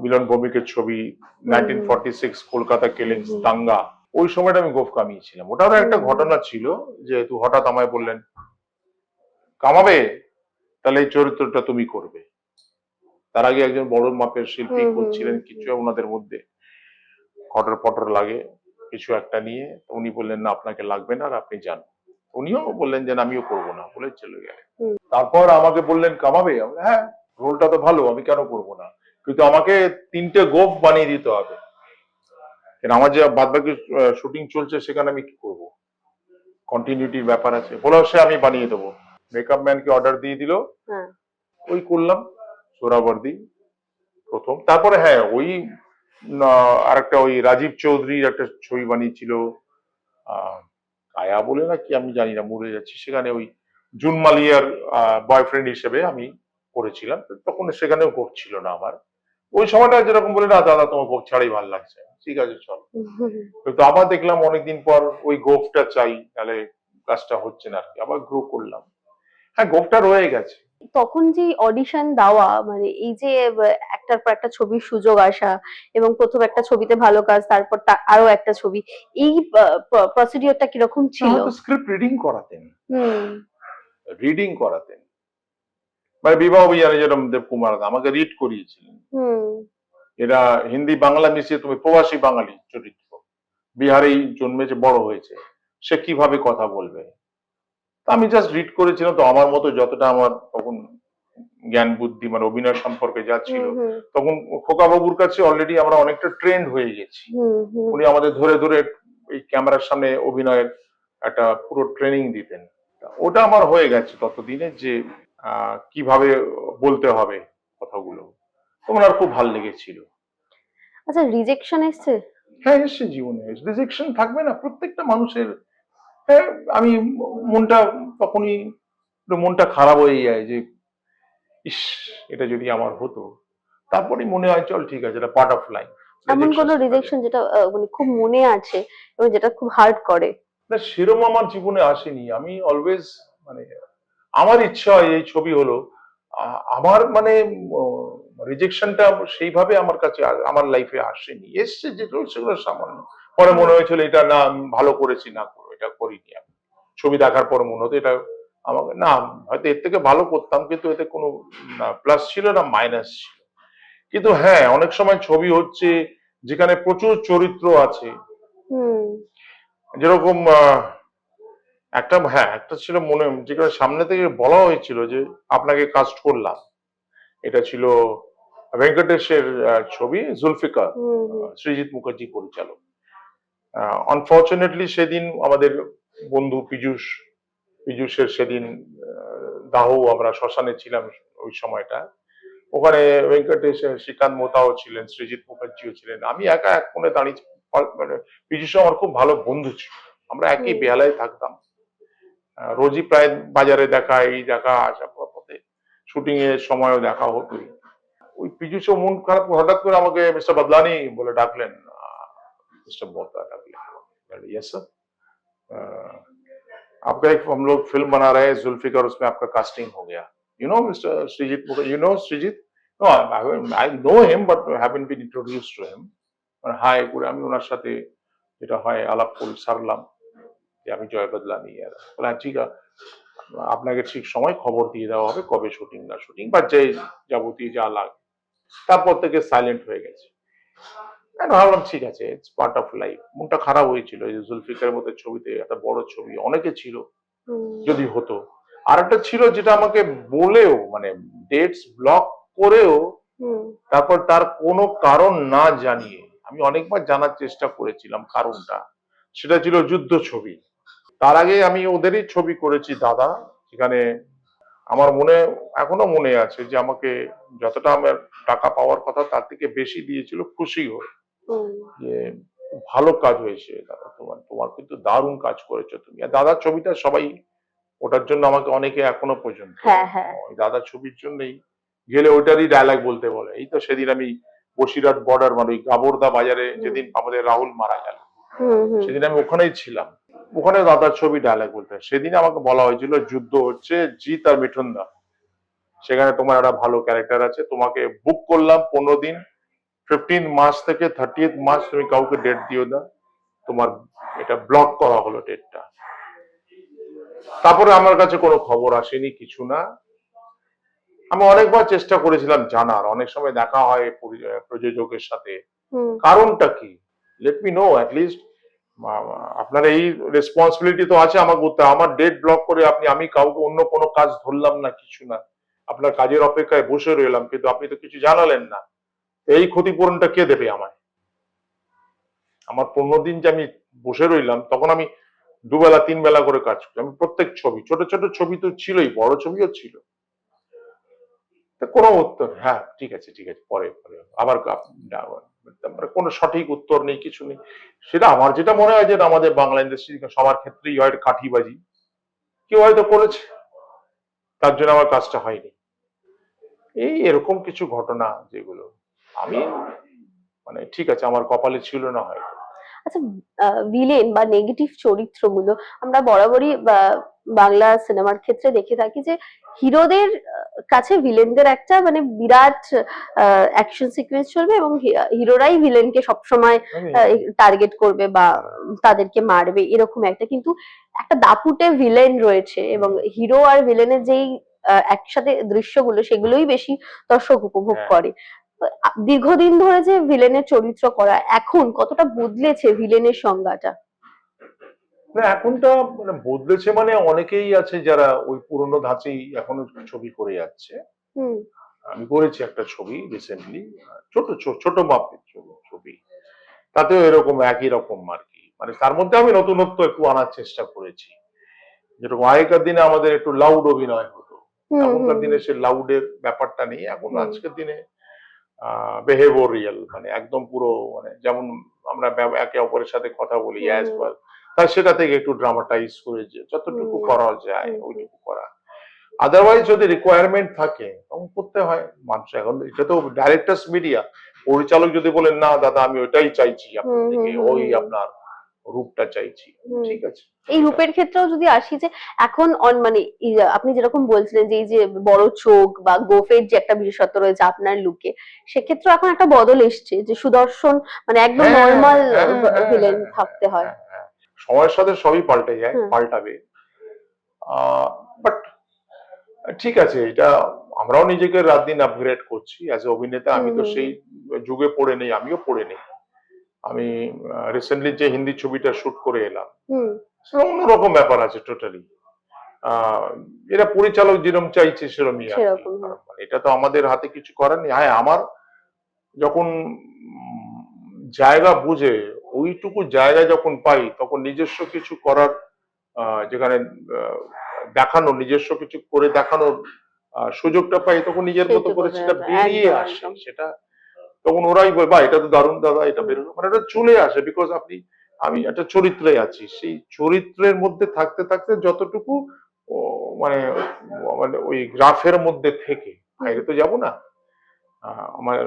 [SPEAKER 2] মিলন ভৌমিকের ছবি
[SPEAKER 1] হুম,
[SPEAKER 2] 1946 কলকাতা কিলিংস
[SPEAKER 1] হুম,
[SPEAKER 2] দাঙ্গা, ওই সময়টা আমি গোঁফ কামিয়েছিলাম। ওটারও একটা
[SPEAKER 1] হুম,
[SPEAKER 2] ঘটনা ছিল, যেহেতু হঠাৎ আমায় বললেন কামাবে, তাহলে এই চরিত্রটা তুমি করবে। তার আগে একজন বড় মাপের শিল্পী
[SPEAKER 1] হুম, হুম,
[SPEAKER 2] করছিলেন, কিছু ওনাদের মধ্যে খটর পটর লাগে কিছু একটা নিয়ে, উনি বললেন না আপনাকে লাগবে না, আর আপনি যান। উনিও বললেন যে না, আমিও করবো না, বলে চলে গেলেন।
[SPEAKER 1] হুম,
[SPEAKER 2] তারপর আমাকে বললেন কামাবে, আমি বললাম, হ্যাঁ রোলটা তো ভালো, আমি কেন করবো না, কিন্তু আমাকে 3টে গোঁফ বানিয়ে দিতে হবে, কারণ আমার যে বাদ বাকি শুটিং চলছে সেখানে আমি কি করবো, কন্টিনিউটির ব্যাপার আছে। বলো সে আমি বানিয়ে দেবো। মেকআপ ম্যানকে অর্ডার দিয়ে দিল,
[SPEAKER 1] হ্যাঁ,
[SPEAKER 2] ওই করলাম সোহরাবর্দী প্রথম। তারপরে হ্যাঁ ওই আরেকটা ওই রাজীব চৌধুরীর একটা ছবি বানিয়েছিল, কায়া বলে না কি, আমি জানি না, মরে যাচ্ছি, সেখানে ওই জুন মালিয়ার বয়ফ্রেন্ড হিসেবে আমি করেছিলাম। তখন সেখানেও গোঁফ ছিল না আমার। ওই সময়টা যেরকম বলে না দাদা তোমার গোঁফ ছাড়াই ভালো লাগছে, ঠিক আছে চল। কিন্তু আবার দেখলাম অনেকদিন পর ওই গোঁফটা চাই, তাহলে কাজটা হচ্ছে না আর কি, আবার গ্রো করলাম। হ্যাঁ গোঁফটা রয়ে গেছে।
[SPEAKER 1] তখন যে অডিশন দেওয়া, মানে এই যে একটার পর একটা ছবির সুযোগ আসা, এবং প্রথম একটা ছবিতে ভালো কাজ, তারপর আরো একটা ছবি, এই প্রসিডিওরটা কিরকম ছিল?
[SPEAKER 2] হয়তো স্ক্রিপ্ট রিডিং করাতেন,
[SPEAKER 1] হুম,
[SPEAKER 2] রিডিং করাতেন, মানে বিবাহ অভিযানে যেরকম দেবকুমার দা আমাকে রিড করিয়েছিলেন।
[SPEAKER 1] হুম,
[SPEAKER 2] এরা হিন্দি বাংলা মিশিয়ে, তুমি প্রবাসী বাঙালি চরিত্র, বিহারেই জন্মেছে বড় হয়েছে, সে কিভাবে কথা বলবে। তা আমি জাস্ট রিড করেছিলাম, তো আমার মতো যতটা আমার তখন জ্ঞান বুদ্ধি, মানে অভিনয় সম্পর্কে যা ছিল,
[SPEAKER 1] হুম, হুম,
[SPEAKER 2] তখন খোকা বাবুর কাছে অলরেডি আমরা অনেকটা ট্রেন্ড হয়ে গেছি।
[SPEAKER 1] হুম, হুম।
[SPEAKER 2] উনি আমাদের ধরে ধরে এই ক্যামেরার সামনে অভিনয়ের একটা পুরো ট্রেনিং দিতেন। তা ওটা আমার হয়ে গেছে ততদিনে, যে কিভাবে বলতে হবে কথাগুলো, তখন আর খুব ভালো লেগেছিল।
[SPEAKER 1] আচ্ছা, রিজেকশন এসছে?
[SPEAKER 2] হ্যাঁ এসছে, জীবনে রিজেকশন থাকবে না, প্রত্যেকটা মানুষের। হ্যাঁ, আমি মনটা তখনই একটু মনটা খারাপ হয়ে যায় যে ইস, এটা যদি আমার হতো। তারপরে মনে হয় চল ঠিক আছে, এটা পার্ট অফ লাইফ।
[SPEAKER 1] এমন
[SPEAKER 2] রিজেকশন
[SPEAKER 1] কোনো রিজেকশন যেটা মানে খুব মনে আছে এবং যেটা খুব হার্ট করে?
[SPEAKER 2] না, সেরকম আমার জীবনে আসেনি। আমি অলওয়েজ, মানে আমার ইচ্ছা হয় এই ছবি হলো, আমার মানে রিজেকশনটা সেইভাবে আমার কাছে আমার লাইফে আসেনি, এসছে যেগুলো সেগুলো সামান্য। পরে মনে হয়েছিল এটা না আমি ভালো করেছি, না করো এটা করিনি। আমি ছবি দেখার পর মনে হতো এটা আমাকে না, হয়তো এর থেকে ভালো করতাম, কিন্তু এতে কোনো প্লাস ছিল না, মাইনাস ছিল। কিন্তু হ্যাঁ অনেক সময় ছবি হচ্ছে যেখানে প্রচুর চরিত্র আছে,
[SPEAKER 1] হুম,
[SPEAKER 2] যেরকম একটা ছিল মনে, যেখানে সামনে থেকে বলা হয়েছিল যে আপনাকে কাস্ট করলাম, এটা ছিল ভেঙ্কটেশের ছবি জুলফিকার,
[SPEAKER 1] হুম, হুম,
[SPEAKER 2] সৃজিত মুখার্জি পরিচালক। আনফর্চুনেটলি সেদিন আমাদের বন্ধু পীযূষের সেদিন দাহ, আমরা শ্মশানে ছিলাম ওই সময়টা। ওখানে ভেঙ্কটেশ, শ্রীকান্ত মোতাও ছিলেন, সৃজিত মুখার্জিও ছিলেন, আমি একা এক কোণে দাঁড়িয়ে, মানে পীযূষ আমার খুব ভালো বন্ধু ছিল, আমরা একই
[SPEAKER 1] হুম।
[SPEAKER 2] বেহালায় থাকতাম, রোজই প্রায় বাজারে দেখা, এই দেখা, আসা পথে শুটিং এর সময়ও দেখা হতোই। ওই পীযূষও মন খারাপ, হঠাৎ করে আমাকে মিস্টার বদলানি বলে ডাকলেন, मिस्टर मोहता डाकलें, यस सर, आपका एक हम लोग फिल्म बना रहे हैं जुल्फिकार, उसमें आपका कास्टिंग हो गया, you know mister Srijit Mukherjee, you know Srijit, no I know him but haven't been introduced to him. মানে হাই করে আমি ওনার সাথে যেটা হয় আলাপ করে সারলাম যে আমি জয় বদলানি, আর বলে হ্যাঁ ঠিক আছে। আপনাকে ঠিক সময় খবর দিয়ে দেওয়া হবে কবে শুটিং না শুটিং বা যে যাবতীয় যা লাগে। তারপর থেকে সাইলেন্ট হয়ে গেছে। আমি ভাবলাম ঠিক আছে, ইটস পার্ট অফ লাইফ। মনটা খারাপ হয়েছিল এই যে জুলফিকারের মতো ছবিতে একটা বড় ছবি অনেকে ছিল,
[SPEAKER 1] হুম
[SPEAKER 2] যদি হতো। আর একটা ছিল যেটা আমাকে বলেও মানে ডেটস ব্লক করেও
[SPEAKER 1] হুম
[SPEAKER 2] তারপর তার কোনো কারণ না জানিয়ে আমি অনেকবার জানার চেষ্টা করেছিলাম কারণটা। সেটা ছিল যুদ্ধ ছবি। তার আগে আমি ওদেরই ছবি করেছি দাদা, যেখানে আমার এখনো মনে আছে যে আমাকে যতটা আমার টাকা পাওয়ার কথা তার থেকে বেশি দিয়েছিল খুশি হয়ে,
[SPEAKER 1] হুম
[SPEAKER 2] যে খুব ভালো কাজ হয়েছে দাদা, তোমার তোমার কিন্তু দারুণ কাজ করেছো তুমি। আর দাদার ছবিটা সবাই ওটার জন্য আমাকে অনেকে এখনো পর্যন্ত
[SPEAKER 1] হ্যাঁ হ্যাঁ
[SPEAKER 2] ওই দাদার ছবির জন্যই গেলে ওইটারই ডায়লগ বলতে বলে। এই তো সেদিন আমি বসিরহাট বর্ডার মানে ওই গাবরদা বাজারে যেদিন আমাদের রাহুল মারা গেল,
[SPEAKER 1] হুম হুম
[SPEAKER 2] সেদিন আমি ওখানেই ছিলাম। ওখানে দাদার ছবি ডায়লগ বলতে হয়। সেদিন আমাকে বলা হয়েছিল যুদ্ধ হচ্ছে জিৎ আর মিঠুন দা, সেখানে তোমার একটা ভালো ক্যারেক্টার আছে, তোমাকে বুক করলাম 15 দিন, 15 মার্চ থেকে 30 মার্চ তুমি কাউকে ডেট দিও না, তোমার এটা ব্লক করা হলো ডেটটা। তারপরে আমার কাছে কোনো খবর আসেনি, কিছু না। আমি অনেকবার চেষ্টা করেছিলাম জানার, অনেক সময় দেখা হয় প্রযোজকের সাথে,
[SPEAKER 1] হুম
[SPEAKER 2] কারণটা কি, লেট মি নো অ্যাটলিস্ট। আপনার এই রেসপন্সিবিলিটি তো আছে আমাকে করতে। আমার ডেট ব্লক করে আমি কাউকে অন্য কোনো কাজ ধরলাম না, কিছু না, আপনার কাজের অপেক্ষায় বসে রইলাম, কিন্তু আপনি তো কিছু জানালেন না। এই ক্ষতিপূরণটা কে দেবে আমায়? আমার 15 দিন যে আমি বসে রইলাম, তখন আমি দুবেলা 3 বেলা করে কাজ করি। আমি প্রত্যেক ছবি, ছোট ছোট ছবি তো ছিলই, বড় ছবিও ছিল। তা কোনো উত্তর, হ্যাঁ ঠিক আছে ঠিক আছে, পরে পরে আবার তারপরে কোনো সঠিক উত্তর নেই, কিছু নেই। সেটা আমার যেটা মনে হয় যে আমাদের বাংলা ইন্ডাস্ট্রি সবার ক্ষেত্রেই হয় কাঠিবাজি। কেউ হয়তো করেছে, তার জন্য আমার কাজটা হয়নি। এই এরকম কিছু ঘটনা যেগুলো আমি মানে ঠিক আছে আমার কপালে ছিল না হয়তো।
[SPEAKER 1] আচ্ছা, ভিলেন বা নেগেটিভ চরিত্রগুলো আমরা বরাবরই বাংলা সিনেমার ক্ষেত্রে দেখে থাকি যে হিরোদের কাছে ভিলেনদের একটা মানে বিরাট অ্যাকশন সিকোয়েন্স চলবে এবং হিরোরাই ভিলেনকে সবসময়
[SPEAKER 2] আমি
[SPEAKER 1] টার্গেট করবে বা তাদেরকে মারবে, এরকম একটা কিন্তু একটা দাপুটে ভিলেন রয়েছে এবং হিরো আর ভিলেনের যেই একসাথে দৃশ্যগুলো সেগুলোই বেশি দর্শক উপভোগ
[SPEAKER 2] হ্যাঁ,
[SPEAKER 1] করে। দীর্ঘদিন ধরে যে ভিলেনের চরিত্র করা, এখন কতটা বদলেছে ভিলেনের সংজ্ঞাটা?
[SPEAKER 2] না এখনটা মানে বদলেছে, মানে অনেকেই আছে যারা ওই পুরোনো ধাঁচেই এখনো ছবি করে যাচ্ছে।
[SPEAKER 1] হুম
[SPEAKER 2] আমি করেছি একটা ছবি রিসেন্টলি, ছোট ছোট মাপের ছবি, তাতেও এরকম একই রকম আর কি। মানে তার মধ্যে আমি নতুনত্ব একটু আনার চেষ্টা করেছি। যেরকম আগেকার দিনে আমাদের একটু লাউড অভিনয় হতো,
[SPEAKER 1] হুম হুম
[SPEAKER 2] এখনকার দিনে
[SPEAKER 1] হুম
[SPEAKER 2] সে লাউডের ব্যাপারটা নেই। এখন
[SPEAKER 1] হুম
[SPEAKER 2] আজকের দিনে বিহেভিয়ারিয়াল মানে একদম পুরো মানে যেমন আমরা একে অপরের সাথে কথা বলি
[SPEAKER 1] হুম
[SPEAKER 2] অ্যাজ
[SPEAKER 1] হুম
[SPEAKER 2] ওয়েল, তাই সেটা থেকে একটু ড্রামাটাইজ করে যে যতটুকু
[SPEAKER 1] হুম
[SPEAKER 2] করা যায়
[SPEAKER 1] হুম হুম
[SPEAKER 2] ওইটুকু করা। আদারওয়াইজ যদি রিকোয়ারমেন্ট থাকে তখন করতে হয়। মানুষ এখন এটা তো ডাইরেক্টার্স মিডিয়া, পরিচালক যদি বলেন না দাদা আমি ওইটাই চাইছি আপনার
[SPEAKER 1] হুম
[SPEAKER 2] থেকে,
[SPEAKER 1] হুম হুম
[SPEAKER 2] ওই
[SPEAKER 1] হুম
[SPEAKER 2] আপনার রূপটা চাইছি,
[SPEAKER 1] হুম।
[SPEAKER 2] ঠিক আছে
[SPEAKER 1] এই
[SPEAKER 2] সেটা।
[SPEAKER 1] রূপের ক্ষেত্রেও যদি আসি যে এখন মানে আপনি যেরকম বলছিলেন যে এই যে বড় চোখ বা গোফের যে একটা বিশেষত্ব রয়েছে আপনার লুকে, সেক্ষেত্রে এখন একটা বদল এসছে যে সুদর্শন মানে একদম
[SPEAKER 2] হ্যাঁ
[SPEAKER 1] নর্মাল
[SPEAKER 2] হ্যাঁ হ্যাঁ
[SPEAKER 1] ভিলেন
[SPEAKER 2] হ্যাঁ
[SPEAKER 1] থাকতে হয়।
[SPEAKER 2] হ্যাঁ হ্যাঁ, সময়ের সাথে সবই পাল্টে যায়,
[SPEAKER 1] হুম
[SPEAKER 2] পাল্টাবে। বাট ঠিক আছে, এটা আমরাও নিজেকে রাত দিন আপগ্রেড করছি অ্যাজ এ অভিনেতা।
[SPEAKER 1] হুম
[SPEAKER 2] আমি তো
[SPEAKER 1] হুম
[SPEAKER 2] সেই যুগে পড়ে নেই, আমিও পড়ে নেই। আমি রিসেন্টলি যে হিন্দি ছবিটা শুট করে এলাম,
[SPEAKER 1] হুম
[SPEAKER 2] সেটা অন্যরকম ব্যাপার আছে টোটালি। আহ এরা পরিচালক যেরকম চাইছে সেরকমই আর কি।
[SPEAKER 1] সেরকম হ্যাঁ।
[SPEAKER 2] কারণ মানে এটা তো আমাদের হাতে কিছু করার নেই। হ্যাঁ আমার যখন জায়গা বুঝে ওইটুকু জায়গা যখন পাই তখন নিজস্ব কিছু করার যেখানে আহ, দেখানো, নিজস্ব কিছু করে দেখানোর সুযোগটা পাই, তখন নিজের মতো
[SPEAKER 1] সেইটুকু
[SPEAKER 2] করে সেটা
[SPEAKER 1] বেরোবে
[SPEAKER 2] বেরিয়ে
[SPEAKER 1] একদম
[SPEAKER 2] আসে
[SPEAKER 1] একদম।
[SPEAKER 2] সেটা। তখন ওরাই বলে বা এটা তো দারুণ দাদা, এটা
[SPEAKER 1] হুম
[SPEAKER 2] বেরোলো, মানে এটা চলে আসে বিকজ আমি একটা চরিত্রে আছি, সেই চরিত্রের মধ্যে থাকতে থাকতে যতটুকু ও, মানে মানে ওই গ্রাফের মধ্যে থেকে
[SPEAKER 1] হুম।
[SPEAKER 2] বাইরে তো যাব না। আমার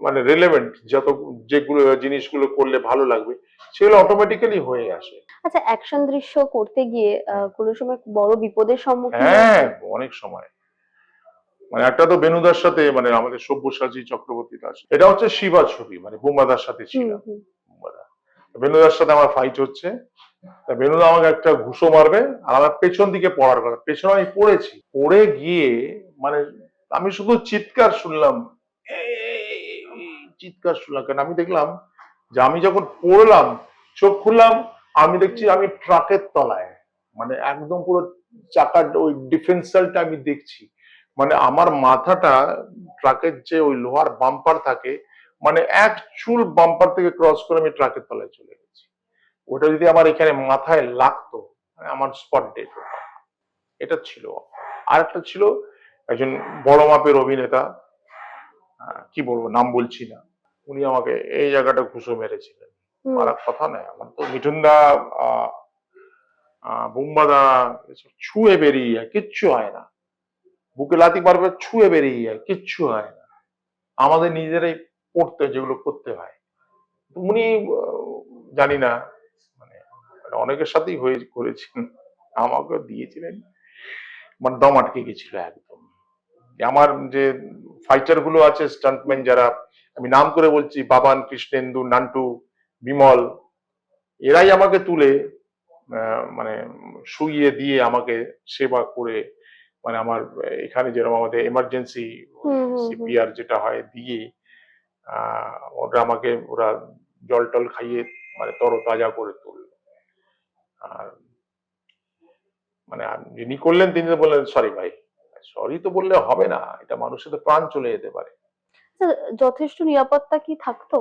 [SPEAKER 2] মানে রিলেভেন্ট যত যেগুলো জিনিসগুলো করলে ভালো লাগবে সেগুলো অটোমেটিক্যালি হয়ে আসে।
[SPEAKER 1] আচ্ছা, অ্যাকশন দৃশ্য করতে গিয়ে কোনো সময় বড় বিপদের সম্মুখীন
[SPEAKER 2] হ্যাঁ
[SPEAKER 1] হয়েছেন?
[SPEAKER 2] অনেক সময়। মানে একটা তো বেনুদার সাথে মানে আমাদের সব্যসাচী চক্রবর্তী দাস, এটা হচ্ছে শিবা ছবি, মানে বুম্বাদার সাথে
[SPEAKER 1] হুম
[SPEAKER 2] ছিলাম।
[SPEAKER 1] হুম
[SPEAKER 2] বুম্বাদা, বেনুদার সাথে আমার ফাইট হচ্ছে, তা বেনুদা আমাকে একটা ঘুষো মারবে, আর আমার পেছন দিকে পড়ার কথা, পেছনে আমি পড়েছি, পড়ে গিয়ে মানে আমি শুধু চিৎকার শুনলাম, চিৎকার শুনলাম, কারণ আমি দেখলাম যে আমি যখন পড়লাম, চোখ খুললাম, আমি দেখছি আমি ট্রাকের তলায়, মানে একদম পুরো চাকার ওই ডিফেন্সালটা আমি দেখছি, মানে আমার মাথাটা ট্রাকের যে ওই লোহার বাম্পার থাকে, মানে এক চুল বাম্পার থেকে ক্রস করে আমি ট্রাকের তলায় চলে গেছি। ওটা যদি আমার এখানে মাথায় লাগতো, মানে আমার স্পট ডেট। এটা ছিল। আর একটা ছিল একজন বড় মাপের অভিনেতা, কি বলবো, নাম বলছি না, উনি আমাকে এই জায়গাটা ঘুষো মেরেছিলেন। মারার কথা নয়, আমার তো মিঠুনদা, বুম্বাদা এসব ছুঁয়ে বেরিয়ে যায়, কিচ্ছু হয় না। বুকে লাথি মারবে, ছুঁয়ে বেরিয়ে যায়, কিচ্ছু হয় না। আমাদের নিজেরাই পড়তে যেগুলো করতে হয়। উনি জানি না, মানে অনেকের সাথেই হয়ে করেছেন, আমাকে দিয়েছিলেন, মানে দম আটকে গেছিল একদম। আমার যে ফাইটার গুলো আছে, স্টান্টম্যান যারা, আমি নাম করে বলছি, বাবান, কৃষ্ণেন্দু, নান্টু, বিমল, এরাই আমাকে তুলে মানে শুইয়ে দিয়ে আমাকে সেবা করে, মানে আমার এখানে যেরকম আমাদের এমার্জেন্সি সিপিআর যেটা হয় দিয়ে, ওরা আমাকে, ওরা জল টল খাইয়ে মানে তরতাজা করে তুললো। আর মানে যিনি করলেন তিনি তো বললেন, সরি ভাই, সরি তো বললে হবে না, এটা মানুষের তো প্রাণ চলে যেতে পারে।
[SPEAKER 1] স্যার, যথেষ্ট নিরাপত্তা কি থাকতো?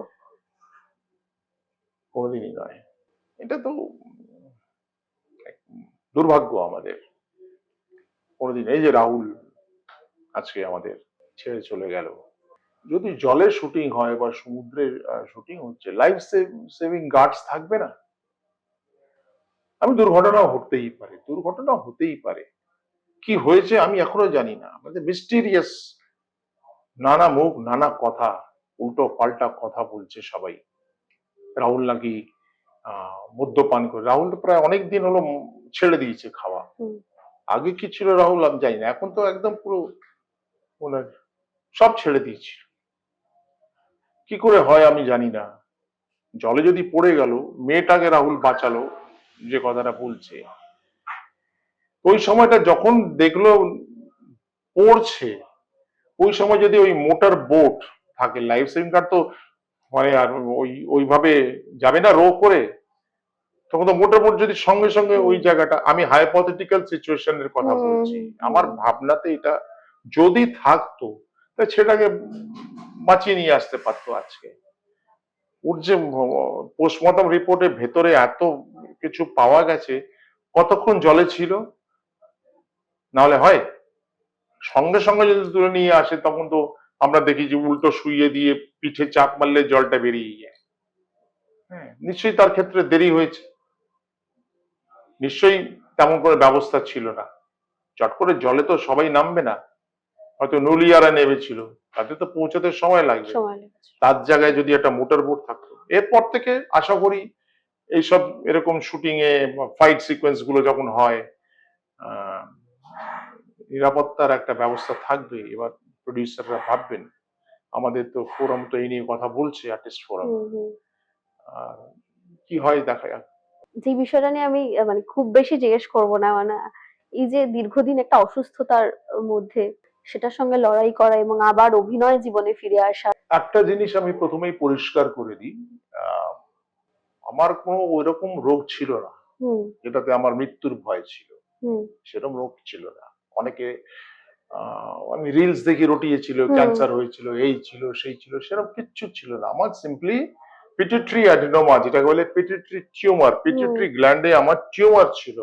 [SPEAKER 2] কোনোদিনই নয়। এটা তো দুর্ভাগ্য আমাদের। কোনোদিন, এই যে রাহুল আজকে আমাদের ছেড়ে চলে গেল, যদি জলের শুটিং হয় বা সমুদ্রের শুটিং হচ্ছে, লাইফ সেভিং গার্ডস থাকবে না? আমি দুর্ঘটনা হতেই পারে, দুর্ঘটনা হতেই পারে। কি হয়েছে আমি এখনো জানি না, আমাদের মিস্টিরিয়াস, নানা মুখ নানা কথা, উল্টো পাল্টা কথা বলছে সবাই। রাহুল নাকি মদ্যপান করে, রাহুল তো প্রায় অনেক দিন হলো ছেড়ে দিয়েছে খাওয়া। আগে কি ছিল রাহুল আমি জানি না, এখন তো একদম পুরো ওনার সব ছেড়ে দিয়েছে। কি করে হয় আমি জানি না। জলে যদি পড়ে গেল, মেয়েটাকে রাহুল বাঁচালো, যে কথাটা বলছে, ওই সময়টা যখন দেখলো পড়ছে, ওই সময় যদি ওই মোটর বোট থাকে, লাইফ সেভিং গার্ড তো মানে আর ওইভাবে যাবে না রো করে, তখন তো মোটর বোট যদি সঙ্গে সঙ্গে ওই জায়গাটা, আমি হাইপোথেটিক্যাল সিচুয়েশনের কথা বলছি, আমার ভাবনাতে এটা যদি থাকতো, তা সেটাকে বাঁচিয়ে নিয়ে আসতে পারতো আজকে। ওর যে পোস্টমর্টম রিপোর্টের ভেতরে এত কিছু পাওয়া গেছে, কতক্ষণ জলে ছিল, নাহলে হয় সঙ্গে সঙ্গে যদি তুলে নিয়ে আসে, তখন তো আমরা দেখি যে উল্টো শুইয়ে দিয়ে পিঠে চাপ মারলে জলটা বেরিয়ে যায়। হ্যাঁ, নিশ্চয়ই তার ক্ষেত্রে দেরি হয়েছে, নিশ্চয়ই তেমন করে ব্যবস্থা ছিল না। চট করে জলে তো সবাই নামবে না, হয়তো নলিয়ারা নেমেছিল, তাতে তো পৌঁছাতে সময় লাগবে। তার জায়গায় যদি একটা মোটর বোট থাকতো, এরপর থেকে আশা করি এইসব এরকম শুটিং এ ফাইট সিকোয়েন্স গুলো যখন হয়, নিরাপত্তার একটা ব্যবস্থা থাকবে। এবার প্রডিউসাররা ভাববেন, আমাদের তো ফোরাম তো এই নিয়ে কথা বলছে, আর্টিস্ট ফোরাম, কি হয় দেখা যাক।
[SPEAKER 1] যে বিষয়টা নিয়ে আমি মানে খুব বেশি জিজ্ঞেস করব না, মানে এই যে দীর্ঘদিন একটা অসুস্থতার মধ্যে সেটার সঙ্গে লড়াই করা এবং আবার অভিনয় জীবনে ফিরে আসা।
[SPEAKER 2] একটা জিনিস আমি প্রথমেই পরিষ্কার করে দিই, আমার কোনো ওইরকম রোগ ছিল না যেটাতে আমার মৃত্যুর ভয় ছিল, সেরকম রোগ ছিল না। অনেকে আমি রিলস দেখি রটিয়েছিল, ক্যান্সার হয়েছিল, এই ছিল সেই ছিল, সেরকম কিচ্ছু ছিল না। আমার সিম্পলি পিটুইটারি অ্যাডিনোমা, যেটাকে বলে পিটুইটারি টিউমার, পিটুইটারি গ্ল্যান্ডে আমার টিউমার ছিল,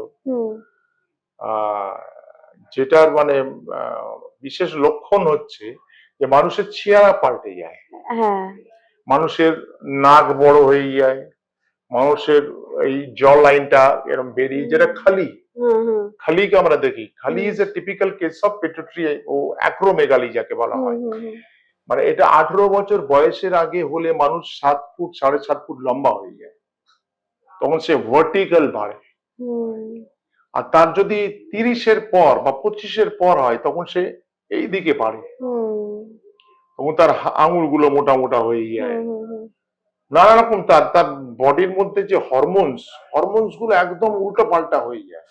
[SPEAKER 2] যেটার মানে বিশেষ লক্ষণ হচ্ছে যে মানুষের চেহারা পাল্টে যায়, মানুষের নাক বড় হয়ে যায়, মানুষের এই জ লাইনটা এরকম বেরিয়ে, যেটা খালি, খালিকে আমরা দেখি, Khali is a typical case of pituitary ও অ্যাক্রোমেগালি যাকে বলা হয়। মানে এটা 18 বছর বয়সের আগে হলে মানুষ 7 ফুট 7.5 ফুট লম্বা হয়ে যায়, তখন সে ভার্টিক্যাল বাড়ে। আর তার যদি 30-এর পর বা 25-এর পর হয়, তখন সে এই দিকে বাড়ে, তখন তার আঙুলগুলো মোটা মোটা হয়ে যায়, নানা রকম তার তার বডির মধ্যে যে হরমোনস গুলো একদম উল্টো পাল্টা হয়ে যায়।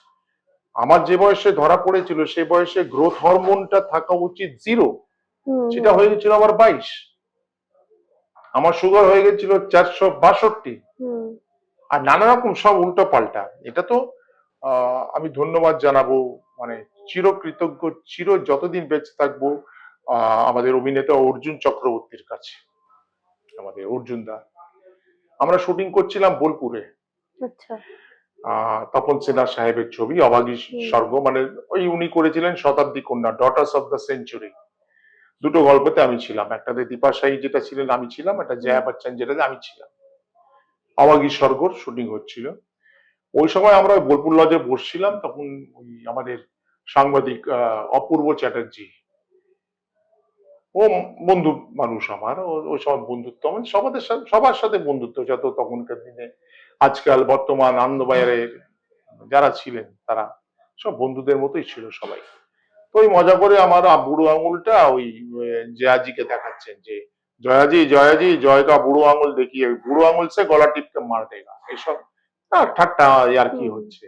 [SPEAKER 2] আমার যে বয়সে ধরা পড়েছিল সেই বয়সে গ্রোথ হরমোনটা থাকা উচিত 0,
[SPEAKER 1] হুম
[SPEAKER 2] সেটা
[SPEAKER 1] হুম
[SPEAKER 2] হয়ে গেছিল আমার 22। আমার সুগার হয়ে গেছিল 462।
[SPEAKER 1] হুম
[SPEAKER 2] আর নানা রকম সব উল্টো পাল্টা। এটা তো আমি ধন্যবাদ জানাবো, মানে চিরকৃতজ্ঞ, যতদিন বেঁচে থাকবো আমাদের অভিনেতা অর্জুন চক্রবর্তীর কাছে। আমাদের অর্জুন দা, আমরা শুটিং করছিলাম বোলপুরে,
[SPEAKER 1] আচ্ছা
[SPEAKER 2] তপন সিনহা সাহেবের ছবি অভাগী
[SPEAKER 1] হুম
[SPEAKER 2] স্বর্গ, মানে ওই উনি করেছিলেন শতাব্দী কন্যা, ডটার্স অফ দ্য সেঞ্চুরি। দুটো গল্পতে আমি ছিলাম, একটাতে দীপা সাই যেটা ছিলেন আমি ছিলাম, একটা
[SPEAKER 1] হুম
[SPEAKER 2] জয়া বচ্চন যেটাতে আমি ছিলাম। অভাগী স্বর্গর শুটিং হচ্ছিল। ওই সময় আমরা বোলপুর লজে বসছিলাম, তখন ওই আমাদের সাংবাদিক অপূর্ব চ্যাটার্জি, ও বন্ধু মানুষ আমার, ওই সব বন্ধুত্ব, মানে সবার সাথে বন্ধুত্ব, যত তখনকার দিনে আজকাল বর্তমান আনন্দবাজারের যারা ছিলেন তারা সব বন্ধুদের মতোই ছিল সবাই। তো ওই মজা করে আমার বুড়ো আঙুলটা ওই জয়াজিকে দেখাচ্ছেন যে জয়াজি জয়াজি জয় কা বুড়ো আঙুল দেখিয়ে, ওই বুড়ো আঙুল সে গলা টিপকে মার দেগা, এসব ঠাট্টা আর কি
[SPEAKER 1] হুম
[SPEAKER 2] হচ্ছে।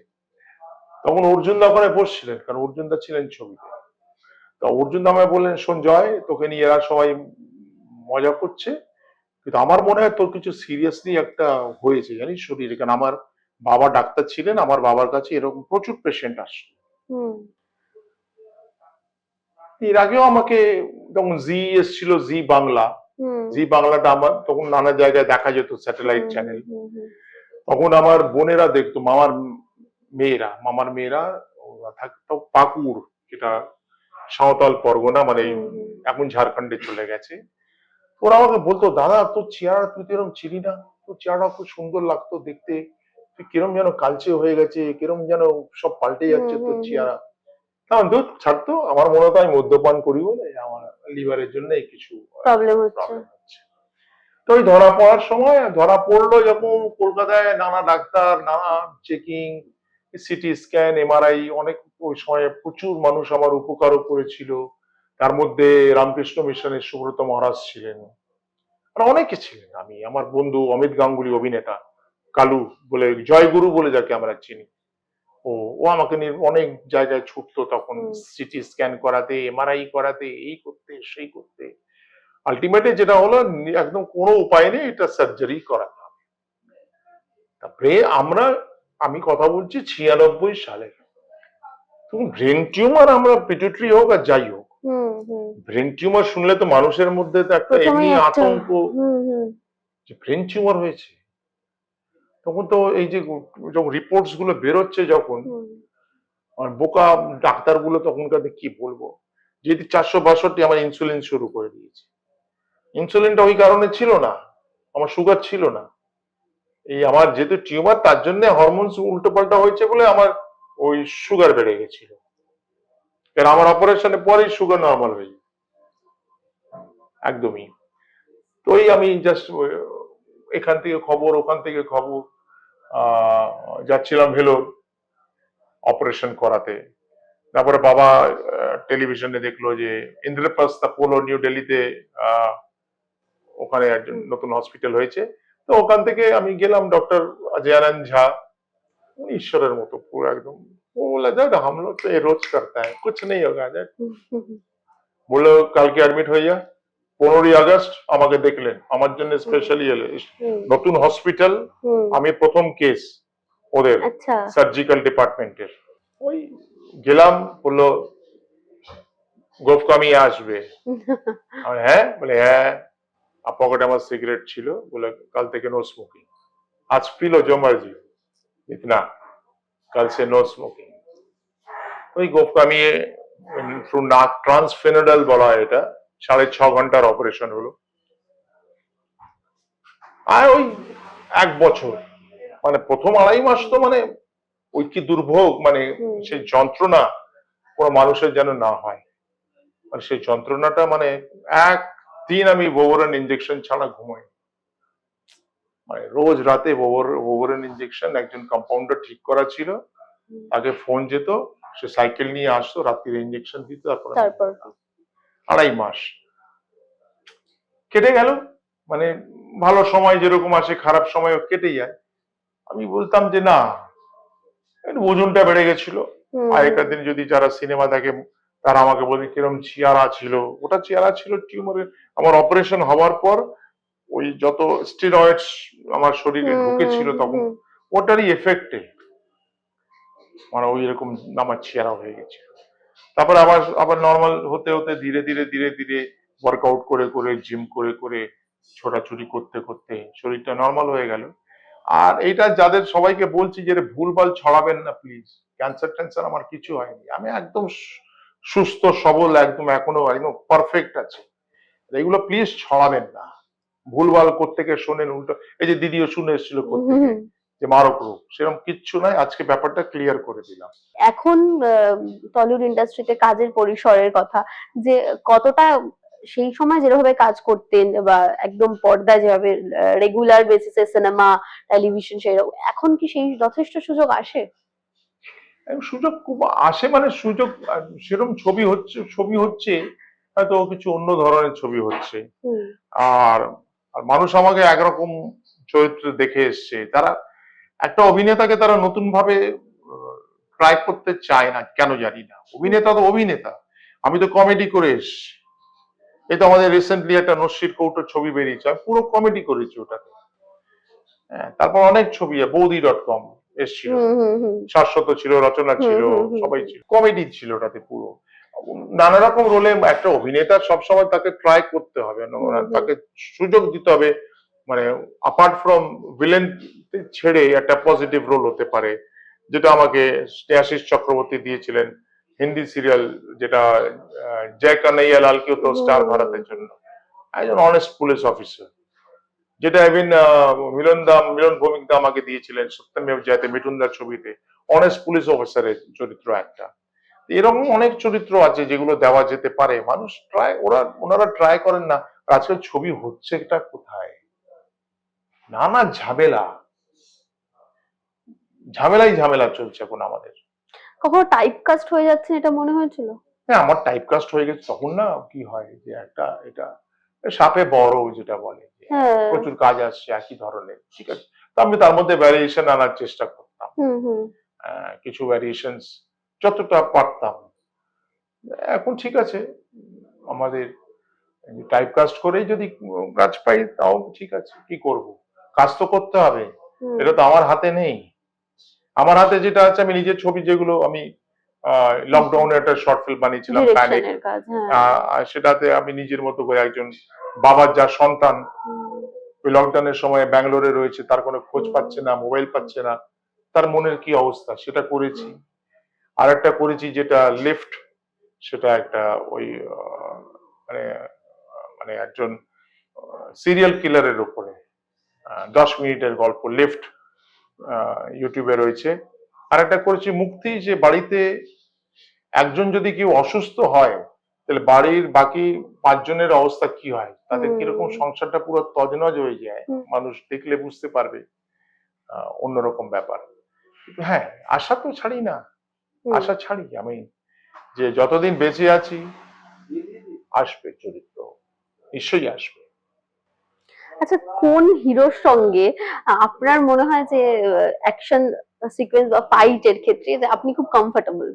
[SPEAKER 2] তখন অর্জুন দা ওখানে বসছিলেন, কারণ অর্জুন দা ছিলেন ছবিতে। তো অর্জুন দা আমায় বললেন, শোন জয়, তোকে নিয়ে এরা সবাই মজা করছে, কিন্তু আমার মনে হয় তোর কিছু সিরিয়াসলি একটা হয়েছে জানিস শরীরে, কারণ আমার বাবা ডাক্তার ছিলেন, আমার বাবার কাছে এরকম প্রচুর পেশেন্ট আসতো।
[SPEAKER 1] হুম
[SPEAKER 2] এর আগেও আমাকে, তখন জি এসছিল, জি বাংলা,
[SPEAKER 1] হুম
[SPEAKER 2] জি বাংলাটা আমার তখন নানা জায়গায় দেখা যেত,
[SPEAKER 1] হুম
[SPEAKER 2] স্যাটেলাইট চ্যানেল।
[SPEAKER 1] হুম হুম
[SPEAKER 2] তখন আমার বোনেরা দেখতো, মামার মেয়েরা ওরা থাকতো পাকুড়, যেটা সাঁওতাল পরগনা, মানে
[SPEAKER 1] হুম হুম
[SPEAKER 2] এখন ঝাড়খণ্ডে চলে গেছে। ওরা আমাকে বলতো, দাদা তোর চেহারা, তুই তো এরকম ছিলি না, তোর চেহারা খুব সুন্দর লাগতো দেখতে, তুই কিরম যেন কালচে হয়ে গেছে, কিরম যেন সব পাল্টে
[SPEAKER 1] হুম
[SPEAKER 2] যাচ্ছে তোর
[SPEAKER 1] হুম হুম
[SPEAKER 2] চেহারা। কারণ দুধ ছাড়তো, আমার মনে হতো আমি মদ্যপান করি বলে আমার লিভারের জন্য কিছু
[SPEAKER 1] প্রবলেম হচ্ছে
[SPEAKER 2] প্রবলেম হচ্ছে। তো ওই ধরা পড়ার সময়, ধরা পড়লো যখন, কলকাতায় নানা ডাক্তার, নানা চেকিং, সিটি স্ক্যান, এমআরআই, অনেক, ওই সময় প্রচুর মানুষ আমার উপকারও করেছিল। তার মধ্যে রামকৃষ্ণ মিশনের সুব্রত মহারাজ ছিলেন, আর অনেকে ছিলেন। আমি, আমার বন্ধু অমিত গাঙ্গুলি অভিনেতা, কালু বলে, জয়গুরু বলে যাকে আমরা চিনি, ও ও আমাকে নিয়ে অনেক জায়গায় ছুটতো তখন,
[SPEAKER 1] হুম
[SPEAKER 2] সিটি স্ক্যান করাতে, এমআরআই করাতে, এই করতে সেই করতে। আলটিমেটে যেটা হলো, একদম কোনো উপায় নেই, এটা সার্জারি করাতে হবে। তারপরে আমি কথা বলছি 96 সালে, তখন ব্রেন টিউমার, আমরা পিটুইটারি হোক আর যাই হোক,
[SPEAKER 1] হুম হুম
[SPEAKER 2] ব্রেন টিউমার শুনলে তো মানুষের মধ্যে তো একটা এমনি
[SPEAKER 1] প্রথমেই একটা
[SPEAKER 2] আতঙ্ক,
[SPEAKER 1] হুম হুম
[SPEAKER 2] যে ব্রেন টিউমার হয়েছে। তখন তো এই যে যখন রিপোর্টস গুলো বেরোচ্ছে, যখন
[SPEAKER 1] হুম
[SPEAKER 2] আমার বোকা ডাক্তারগুলো তখনকার কি বলবো, যেহেতু 462 আমার ইনসুলিন শুরু করে দিয়েছে। ইনসুলিনটা ওই কারণে ছিল না, আমার সুগার ছিল না, এই আমার যেহেতু টিউমার, তার জন্য হরমোনস উল্টো পাল্টা হয়েছে বলে আমার ওই সুগার বেড়ে গেছিল। কারণ আমার অপারেশনের পরেই সুগার নর্মাল হয়ে যায় একদমই। তো এই আমি জাস্ট এখান থেকে খবর, ওখান থেকে খবর, যাচ্ছিলাম ভেলোর অপারেশন করাতে। তারপরে বাবা টেলিভিশনে দেখলো যে ইন্দ্রপ্রস্থ পোলো নিউ দিল্লিতে ওখানে একজন
[SPEAKER 1] হুম
[SPEAKER 2] নতুন হসপিটাল হয়েছে। তো ওখান থেকে আমি গেলাম, ডক্টর अजयानंद झा, उन ঈশ্বরের মতো পুরো একদম। ও বলে, দেখ हम लोग तो ये रोज करता है, कुछ नहीं होगा देख।
[SPEAKER 1] হুম হুম
[SPEAKER 2] বললো কালকে অ্যাডমিট হয়ে যা। 15ই আগস্ট আমাকে দেখলেন, আমার জন্য
[SPEAKER 1] হুম
[SPEAKER 2] স্পেশালি এলে,
[SPEAKER 1] হুম
[SPEAKER 2] নতুন হসপিটাল,
[SPEAKER 1] হুম
[SPEAKER 2] আমি প্রথম কেস ওদের
[SPEAKER 1] আচ্ছা
[SPEAKER 2] সার্জিক্যাল ডিপার্টমেন্টের। ওই গেলাম, বললো গোফকামি আসবে। আমি, হ্যাঁ, বলে হ্যাঁ। আর পকেটে আমার সিগারেট ছিল, বলে কাল থেকে নো স্মোকিং, आज पी लो जो मर्जी, इतना, कल से नो स्मोकिंग। ওই গোফকামিয়ে থ্রু নাক ট্রান্সফেনাডাল বলা হয় এটা, 6.5 ঘন্টার অপারেশন হলো। আর ওই 1 বছর, মানে প্রথম 2.5 মাস তো মানে ওই কি দুর্ভোগ, মানে
[SPEAKER 1] হুম
[SPEAKER 2] সেই যন্ত্রণা কোনো মানুষের যেন না হয়। আর সেই যন্ত্রণাটা, মানে একদিন আমি বোভোরেন ইঞ্জেকশন ছাড়া ঘুমাই, মানে রোজ রাতে বোভোরেন ইঞ্জেকশন, একজন কম্পাউন্ডার ঠিক করা ছিল,
[SPEAKER 1] হুম।
[SPEAKER 2] আগে ফোন যেত, সে সাইকেল নিয়ে আসতো, রাত্রির ইঞ্জেকশন দিত, তারপর আমি
[SPEAKER 1] তারপর
[SPEAKER 2] ঘুমাতাম। 2.5 মাস কেটে গেল, মানে ভালো সময় যেরকম আসে খারাপ সময়ও কেটে যায়। আমি বলতাম যে না, একটু ওজনটা বেড়ে গেছিল। আগেকার দিন যদি যারা সিনেমা দেখে তারা আমাকে বলে কিরম চেহারা ছিল, ওটা চেহারা ছিল টিউমারের। আমার অপারেশন হওয়ার পর ওই যত স্টেরয়েডস আমার শরীরে ঢুকেছিল তখন ওটারই এফেক্টে মানে ওই রকম আমার চেহারা হয়ে গেছে। তারপর আবার আবার নর্মাল হতে হতে ধীরে ধীরে ধীরে ধীরে ওয়ার্কআউট করে করে জিম করে করে ছোটাছুটি করতে করতে শরীরটা নর্মাল হয়ে গেল। আর এটা যাদের সবাইকে বলছি যে ভুলভাল ছড়াবেন না প্লিজ, ক্যান্সার ট্যান্সার আমার কিছু হয়নি, আমি একদম সুস্থ সবল, একদম এখনো একদম পারফেক্ট আছে। এগুলো প্লিজ ছড়াবেন না, ভুলভাল কোত্থেকে শোনেন উল্টো। এই যে দিদিও শুনে এসেছিল কোত্থেকে যে মারক রোগ, সেরকম কিচ্ছু নয়। আজকে ব্যাপারটা ক্লিয়ার করে দিলাম।
[SPEAKER 1] এখন টলিউড ইন্ডাস্ট্রিতে কাজের পরিসরের কথা, যে কতটা সেই সময় যেভাবে কাজ করতেন বা একদম পর্দায় যেভাবে রেগুলার বেসিসে সিনেমা টেলিভিশন, সেরকম এখন কি সেই যথেষ্ট সুযোগ আসে?
[SPEAKER 2] সুযোগ খুব আসে, মানে সুযোগ সেরকম ছবি হচ্ছে হয়তো কিছু অন্য ধরনের ছবি হচ্ছে। আর আর মানুষ আমাকে একরকম চরিত্রে দেখে এসছে। তারা একটা অভিনেতাকে তারা নতুন ভাবে ট্রাই করতে চায় না, কেন জানি না। অভিনেতা তো অভিনেতা, আমি তো কমেডি করে এসছি। এই তো আমাদের রিসেন্টলি একটা নস্যির কৌটোর ছবি বেরিয়েছে, আমি পুরো কমেডি করেছি ওটাতে। হ্যাঁ, তারপর অনেক ছবি বৌদি.com এসছিল, শাশ্বত ছিল, রচনা ছিল, সবাই ছিল, কমেডি ছিল ওটাতে পুরো। নানা রকম রোলে একটা অভিনেতা সবসময় তাকে ট্রাই করতে হবে, তাকে সুযোগ দিতে হবে। মানে অ্যাপার্ট ফ্রম ভিলেন ছেড়ে একটা পজিটিভ রোল হতে পারে, যেটা আমাকে স্নেহাশিস চক্রবর্তী দিয়েছিলেন হিন্দি সিরিয়াল, যেটা জয় কানাইয়া লাল কি তো স্টার ভারতের জন্য, একজন অনেস্ট পুলিশ অফিসার, যেটা ইভেন মিলন ভৌমিক দা আমাকে দিয়েছিলেন সত্যমেব জয়তে মিঠুনদার ছবিতে, অনেস্ট পুলিশ অফিসারের চরিত্র একটা। এরকম অনেক চরিত্র আছে যেগুলো দেওয়া যেতে পারে, মানুষ ওনারা ট্রাই করেন না। আজকাল ছবি হচ্ছে এটা কোথায়, নানা ঝামেলা চলছে এখন আমাদের।
[SPEAKER 1] কখনো টাইপকাস্ট হয়ে যাচ্ছে এটা মনে হয়েছিল?
[SPEAKER 2] হ্যাঁ, আমার টাইপকাস্ট হয়ে গেছে তখন। না কি হয় যে একটা এটা সাপে বড় যেটা বলে, প্রচুর কাজ আসছে একই ধরনের, ঠিক আছে, তো আমি তার মধ্যে ভ্যারিয়েশন আনার চেষ্টা করতাম, কিছু ভ্যারিয়েশন যতটা পারতাম। এখন ঠিক আছে, আমাদের টাইপকাস্ট করেই যদি কাজ পাই তাও ঠিক আছে, কি করব, কাজ তো করতে হবে, এটা তো আমার হাতে নেই। আমার হাতে যেটা আছে, আমি নিজের ছবি যেগুলো আমি লকডাউনে একটা শর্ট ফিল্ম বানিয়েছিলাম প্যানিক, সেটাতে আমি নিজের মতো করে একজন বাবার যা সন্তান ওই লকডাউনের সময় ব্যাঙ্গালোরে রয়েছে, তার কোনো খোঁজ পাচ্ছে না, মোবাইল পাচ্ছে না, তার মনের কি অবস্থা সেটা করেছি। আর একটা করেছি যেটা লিফট, সেটা একটা ওই মানে মানে একজন সিরিয়াল কিলারের উপরে 10 মিনিটের গল্প, লিফট, ইউটিউবে রয়েছে। আর একটা করেছি মুক্তি, যে বাড়িতে একজন যদি কেউ অসুস্থ হয় তাহলে বাড়ির বাকি 5 জনের অবস্থা কি হয়, তাদের কিরকম সংসারটা পুরো তজনজ হয়ে যায়, মানুষ দেখলে বুঝতে পারবে। অন্যরকম ব্যাপার। হ্যাঁ, আশা তো ছাড়ি না, আশা ছাড়ি আমি, যে যতদিন বেঁচে আছি আসবে চরিত্র, নিশ্চয়ই আসবে।
[SPEAKER 1] আচ্ছা, কোন হিরোর সঙ্গে আপনার মনে হয় যে অ্যাকশন সিকোয়েন্স বা ফাইটের ক্ষেত্রে যে আপনি খুব কমফোর্টেবল?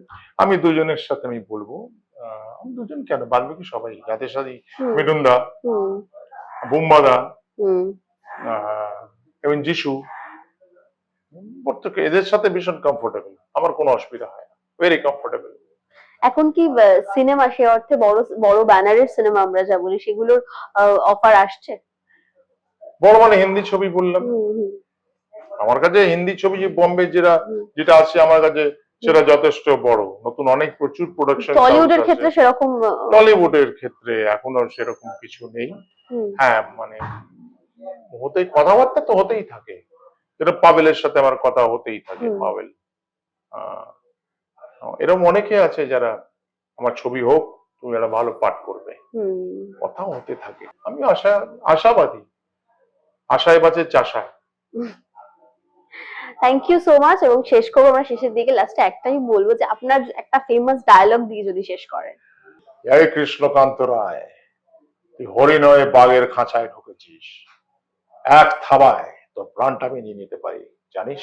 [SPEAKER 2] আমি দুজনের সাথে আমি বলবো, দুজন কেন, বাদ বাকি সবাই, যাদের সাথে মিঠুনদা, বুম্বাদা, এবং যিশু, প্রত্যেকে এদের সাথে ভীষণ কমফোর্টেবল, আমার কোনো অসুবিধা হয় না, ভেরি কমফোর্টেবল।
[SPEAKER 1] এখন কি সিনেমা সে অর্থে বড় বড় ব্যানারের সিনেমা আমরা যা বলি সেগুলোর অফার আসছে?
[SPEAKER 2] বড় মানে হিন্দি ছবি বললাম, আমার কাছে হিন্দি ছবি যে বোম্বে যেটা আছে আমার কাছে সেটা যথেষ্ট বড়। নতুন অনেক প্রচুর প্রোডাকশন।
[SPEAKER 1] টলিউডের ক্ষেত্রে সেরকম,
[SPEAKER 2] টলিউডের ক্ষেত্রে এখনো সেরকম কিছু নেই। হ্যাঁ, মানে কথাবার্তা তো হতেই থাকে, যেটা পাভেলের সাথে আমার কথা হতেই থাকে। পাভেল, এরকম অনেকে আছে যারা আমার ছবি হোক, তুমি একটা ভালো পাঠ করবে, কথা হতে থাকে। আমি আশাবাদী, আশায় বাঁচে চাষায়।
[SPEAKER 1] Thank you so much. এবং শেষ করবো আমরা শেষের দিকে, লাস্টে একটাই বলবো যে আপনার একটা ফেমাস ডায়লগ দিয়ে যদি শেষ করেন।
[SPEAKER 2] এই কৃষ্ণকান্ত রায়, তুই হরিণয়ে বাঘের খাঁচায় ঢুকেছিস, এক থাবায় তোর প্রাণটা আমি নিয়ে নিতে পারি, জানিস?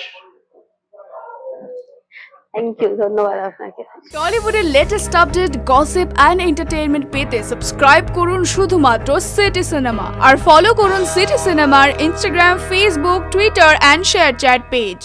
[SPEAKER 1] থ্যাংক ইউ, ধন্যবাদ আপনাকে।
[SPEAKER 4] টলিউডের latest update, gossip and entertainment পেতে সাবস্ক্রাইব করুন শুধুমাত্র সিটি সিনেমা আর ফলো করুন সিটি সিনেমার Instagram, Facebook, Twitter and ShareChat page.